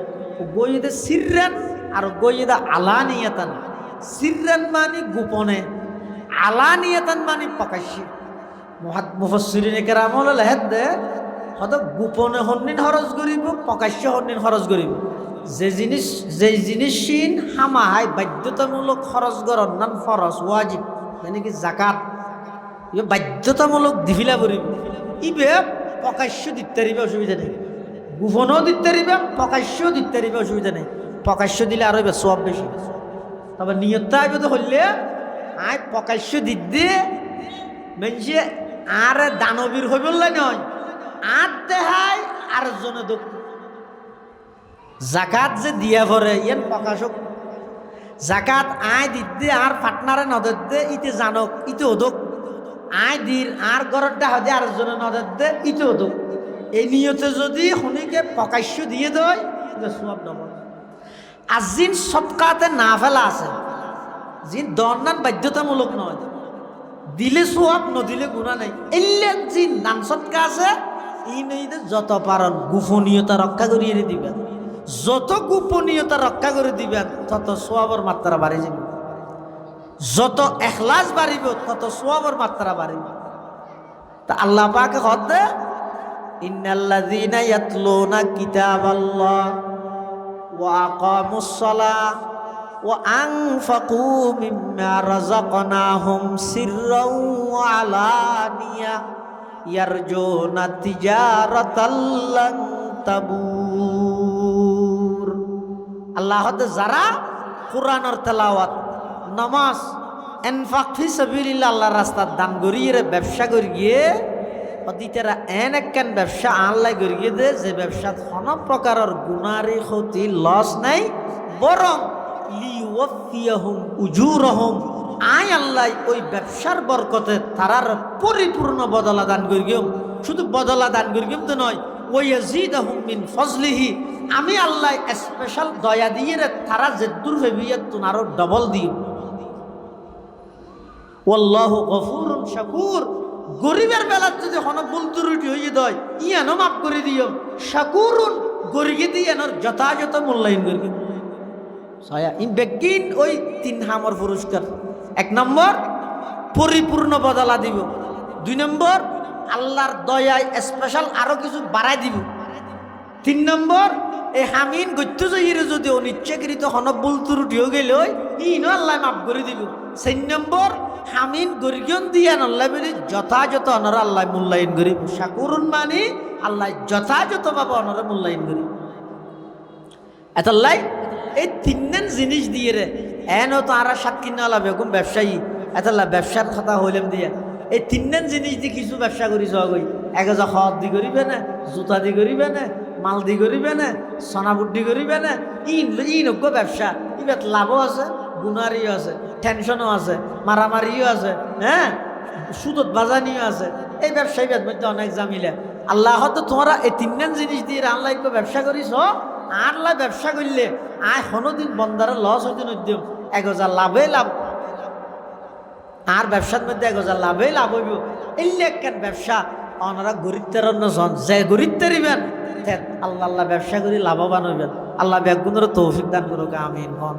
গইদে সিররান আর গইদে আলানিয়াতান। সিররান মানে গোপনে, আলানিয়াতান মানে প্রকাশ্যে। মুফাসসিরিন কেরাম হলো লেহেদ দে হয়তো গোপনে হন্নিন খরচ করিব, প্রকাশ্যে হন্নিন খরচ করিব। যে জিনিস সিন হামাহাই বাধ্যতামূলক খরচ করন নান ফরজ ওয়াজিব, মানে কি জাকাত, ইবে বাধ্যতামূলক দিফিলা করিব। ইবে প্রকাশ্য দিতে পারিবে, অসুবিধা নেই। গোপনও দিতে পারিবে, প্রকাশ্যও দিতে পারিবে, অসুবিধা নেই। প্রকাশ্য দিলে আরো সব বেশি। তবে নিয়তটা আইবে তো হইলে আয় প্রকাশ্য দিতে মেনছে আর দানবীর হইব নয়, আর দেহায় আর জনে দুঃখ। জাকাত যে দিয়া পরে ইয়ান প্রকাশক জাকাত আয় দিতে আর পার্টনারে নদের দে ইতে জানক ইতে ওদক, আয় দির আর গরর ডাহ দে আর জনে নদের দে ইতে ওদক। এই নিয়তে যদি শুনিকে প্রকাশ্য দিয়ে দেয় সব ডবল। আর জিন সবকাতে না ফেলা আছে, জিন দরনান বাধ্যতামূলক নয়, দিলে সোয়াব নদিলে গুণা নাই। এলে জিন নাম সৎকা আছে ই নেই যত পারন গোপনীয়তা রক্ষা করিয়ে দিবেন। যত গোপনীয়তা রক্ষা করে দিবেন তত সোয়াবের মাত্রা বাড়ি যাবে, যত এখলাস বাড়িব তত সোয়াবের মাত্রা বাড়িব। তা আল্লাহ পাক হদে ইন্নাল্লাযীনা ইয়াতলুনা কিতাবাল্লাহ ওয়া আকামুস সালাহ ওয়া আনফাকু মিম্মা রাযাকনাহুম সিররাও ওয়া আলানিয়া ইয়ারজুনা তিজারাতাল লান তাবুর। আল্লাহ যারা কোরআনের তেলাওয়াত, নামাজ, ইনফাক ফি সাবিলিল্লাহ আল্লাহর রাস্তায় দান করিয়ে ব্যবসা করিয়ে অতীতেরা এন একখান ব্যবসা আল্লাহ করিয়ে দে যে ব্যবসা কোনো প্রকারের গুনারি ক্ষতি লস নাই, বরং লিওয়াফিয়াহুম উজুরহুম, আয় আল্লাহ ওই ব্যবসার বরকতে তারার পরিপূর্ণ বদলা দান করিও। শুধু বদলা দান করিও তো নয়, ওয়াজিদাহুম মিন ফজলিহি, আমি আল্লাহ স্পেশাল দয়া দিয়ে তারা যে দুর্ভেবিয়ত তুন আরো ডবল দিও। ওয়াল্লাহু গফুরুন শাকুর, গরিবের বেলার যদি কোনো ভুল ত্রুটি হয়ে দেয় ইয়ানো মাফ করে দিও। শাকুরুন, গরিবে দিয়ে যথাযথ মূল্যায়ন করি। ব্যক্তিন ওই 3 হামর পুরস্কার। 1 নম্বর পরিপূর্ণ বদলা দিব, 2 নম্বর আল্লাহর দয়ায় স্পেশাল আরো কিছু বাড়াই দিব, 3 নম্বর এই হামিন গত্য যাইরে যদি অনিচ্ছাকৃত হনক ভুল ত্রুটিও গেল ইনো আল্লাহ মাফ করে দিব। 4 নম্বর হামিন গরিগন দিয়া আল্লাহ বলি যথাযথ অনর আল্লাহ মূল্যায়ন করিব। শাকুরুন মানে আল্লাহ যথাযথভাবে অনরে মূল্যায়ন করিব। এতাল্লাই এই 3 জিনিস দিয়ে রে এন তো আর সাত কিনা আল্লাহ বেগম ব্যবসায়ী এতাল্লাহ ব্যবসার কথা হইলাম দিয়া এই 3 জিনিস দিয়ে কিছু ব্যবসা করি যাওয়া 1000 খত দি করিবে না, জুতা দি করিবে না, মাল দি করিবে না, সোনাবুড্ডি করিবে না, ইনজ্ঞ ব্যবসা। ইবাত লাভও আছে, গুণারিও আছে, টেনশনও আছে, মারামারিও আছে, হ্যাঁ সুদত বাজানিও আছে। এই ব্যবসায়ী মধ্যে অনেক জামিলা। আল্লাহ হয়তো তোমরা এই 3 জিনিস দিয়ে আল্লাহ ব্যবসা করিস আল্লাহ ব্যবসা করলে আয় কোনোদিন বন্দারের লস হইতে নদ্যম 1000 লাভে লাভ আর ব্যবসার মধ্যে 1000 লাভে লাভ হইব। এই কেন ব্যবসা ওনারা গরিবদের অন্যজন যে গরিব তেরিবেন আল্লাহ আল্লাহ ব্যবসা করি লাভবান হইবেন। আল্লাহ ব্যাগুনের তৌফিক দান করুক, আমিন হন।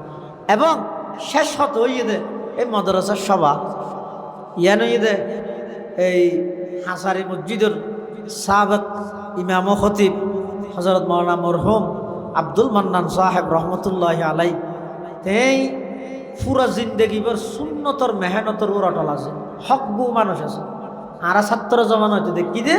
এবং শেষ হত হইয়ে দে এই মাদ্রাসার সভা ইয়ান হইয়ে দে এই হাসারি মসজিদের সাবেক ইমাম ও খতিব হযরত মাওলানা মরহুম আব্দুল মান্নান সাহেব রহমতুল্লাহ আলাই এই পুরা জিন্দগিবার সুন্নতর মেহনতর ওর অটল আছে, হকবু মানুষ আছে। আর ছাত্র জমান হয়তো দেখি যে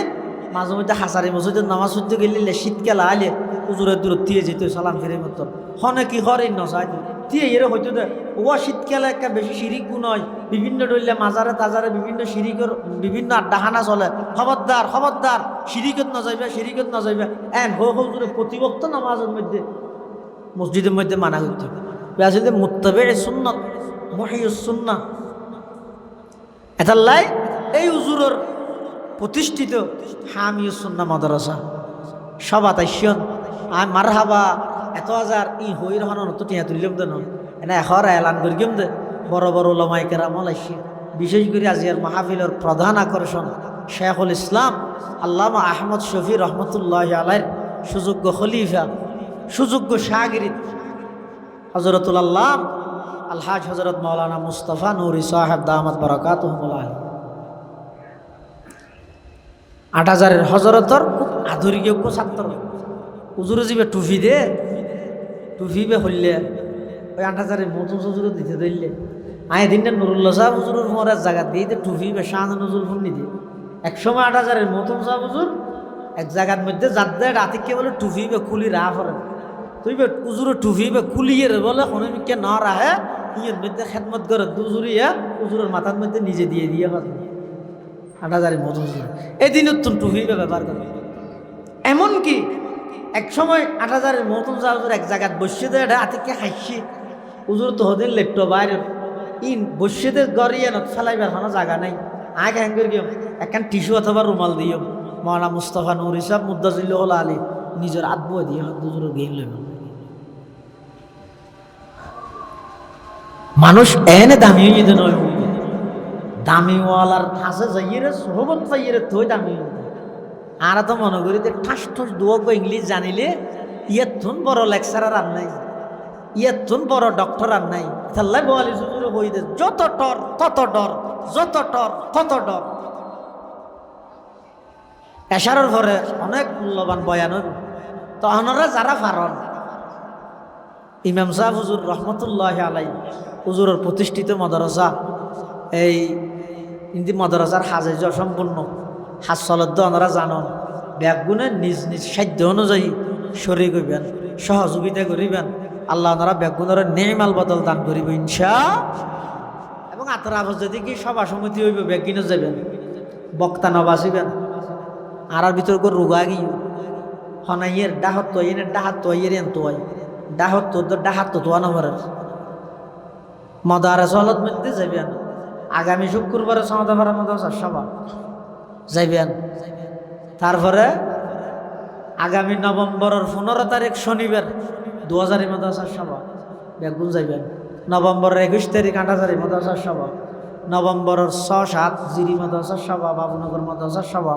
মাঝে মধ্যে হাসারি মসজিদের নামাজ পড়তে গেলে শীতকাল আলে হুজুরের দূর দিয়ে যেত সালাম ফিরে মতো হনে কি হরে নসাই দিয়ে এর হয়তো দে ও শীতকালে একটা বেশি শিরিক গুণ হয়, বিভিন্ন ডইলে মাজারে তাজারে বিভিন্ন শিরিকের বিভিন্ন আড্ডাখানা চলে। খবরদার খবরদার শিরিকত না যাইবে, শিরিকত না যাইবে। এন হুজুরে প্রতিবক্ত নামাজের মধ্যে মসজিদের মধ্যে মানা করতে আসলে মুত্তাবে সুন্নত মহিউস সুন্নাহ। এটাল্লাই এই হুজুরের প্রতিষ্ঠিত হামিউস সুন্নাহ মাদ্রাসা সবা তাইশন আয় মারহাবা এত হাজার ই হই রহন তো টিয়া তুলিলাম তো নয় এনে এখর এলান করিম দে বড় বড় ওলামায়ে কেরামল আইসি। বিশেষ করে আজিয়ার মাহফিলের প্রধান আকর্ষণ শেখুল ইসলাম আল্লামা আহমদ শফি রহমতুল্লাহ আলাইর সুযোগ্য খলিফা সুযোগ্য শাগিরিদ হযরতুল আল্লাহ আলহাজ হযরত মাওলানা মুস্তাফা নুরি সাহেব দামাত বারাকাতুহুল আলী 8000 হযরতর খুব আধুরিযোগ্য ছাত্র। হুজুরে যাবে টুফি দে টুফি বে হইলে ওই 8000 মতো হুজুরে দিতে দিলে আয় দিনটা নুরুল্লাহ সাহেব হুজুরের মোরার জায়গা দিয়ে টুফি বে শাহ নজরুল ফুন্নি দিয়ে একসময় 8000 মতো সাহেব হুজুর এক জায়গার মধ্যে যাতে রাতিকে বলে টুফি বে খুলি রাহ করে তুই বে হুজুরে টুফি বে খুলিয়ে বলে হনমিকে না রাহে ইয়ের মধ্যে খেদমত করে দুজুরিয়া হুজুরের মাথার মধ্যে নিজে দিয়ে দিয়ে কথা 8000 মতো হুজুর এদিন উত্তম টুফি বে ব্যবহার করে। এমনকি এক সময় 8000 মতন হুজুর এক জায়গায় বসে দেয় রাতিকে হাসি হুজুর তো হদিন লেপটো বাইরে ইন বসে দে গড়িয়ে নত ফেলাইবার কোনো জায়গা নাই। আগে হ্যাঙ্গের গিয়ে একখান টিস্যু অথবা রুমাল দিও মাওলানা মুস্তাফা নুরি সাহেব মুদ্দাজিল্লাহুল আলী নিজের আত্ম দিয়ে হুজুর গেল। মানুষ এনে দামি হইতে নয় দামিওয়ালার কাছে যাইয়ে সোহবত পাইয়ে তোই দামি আর তো মনে করি যে ঠাস ঠাস দুয়োগ ইংলিশ জানিলে ইয়ের বড় লেকচারার আর নাই, ইয়ের বড় ডক্টর আর নাই। তাহলে বোয়ালি হুজুরে বই দে যত টর তত ডর, যত টর তত ডর। এশারের পরে অনেক মূল্যবান বয়ান হইব তখনরা যারা পারন ইমাম সাহেব হুজুর রহমতুল্লাহ আলাই হুজুরের প্রতিষ্ঠিত মাদ্রাসা এই হিন্দি মাদ্রাসার হাজে সম্পূর্ণ হাজ চলত ওনারা জানন ব্যাগগুনে নিজ নিজ সাধ্য অনুযায়ী শরীর করবেন সহযোগিতা করিবেন। আল্লাহ ওনারা ব্যাগগুনের নেমাল বদল দান করিব ইনশা। এবং আতরা যদি কি সভা সমিতি হইব ব্যাগ কিনে যাবেন বক্তা নবাসিবেন আর ভিতর করে রোগা গিয়ে হনাইয়ের ডাহত তো এনে ডাহাত তো এর এন তো ডাহত তো ডাহাত তো তোয়া নভরের মদারে চলত মধ্যে যাবেন। আগামী শুক্রবারে সমাদাভারা মাদ্রাসার সভা যাইবেন। তারপরে আগামী নভেম্বরের 15 তারিখ শনিবার 2000 মাদ্রাসার সভা বেগুন যাইবেন। নভেম্বরের 21 তারিখ 8000 মাদ্রাসার সভা, নভেম্বরের 6-7 জিরি মাদ্রাসার সভা, বাবুনগর মাদ্রাসার সভা,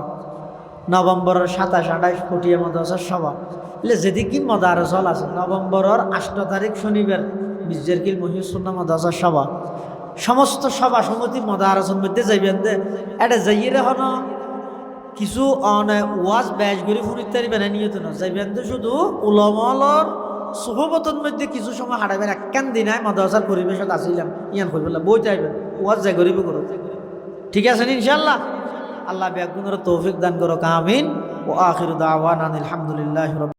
নভেম্বরের 27-28 পটিয়া মাদ্রাসার সভা। এলে যেদিকে মদারসল আছে নভেম্বরের 8 তারিখ শনিবার মির্জারকিল মহিউস সুন্নাহ মাদ্রাসার সভা। সমস্ত সভা সমিতি মদারসের মধ্যে যাইবেন দে এটা যাইয়ে হন কিছু ওয়াজ ব্যাস করে ফুরিতে পারেন নিয়ত না যাইবেন তো শুধু উলমলর সোহবতর মধ্যে কিছু সময় হারাবেন একখান দিনায় মাদ্রাসার পরিবেশত আসিলাম ইয়ান করি বললাম বই চাইবেন ওয়াজ যাই করিব করো ঠিক আছে ইনশাল্লাহ আল্লাহ ব্যাগুনের তৌফিক দান করো আমিন ও আখির দাওয়ানা আলহামদুলিল্লাহ।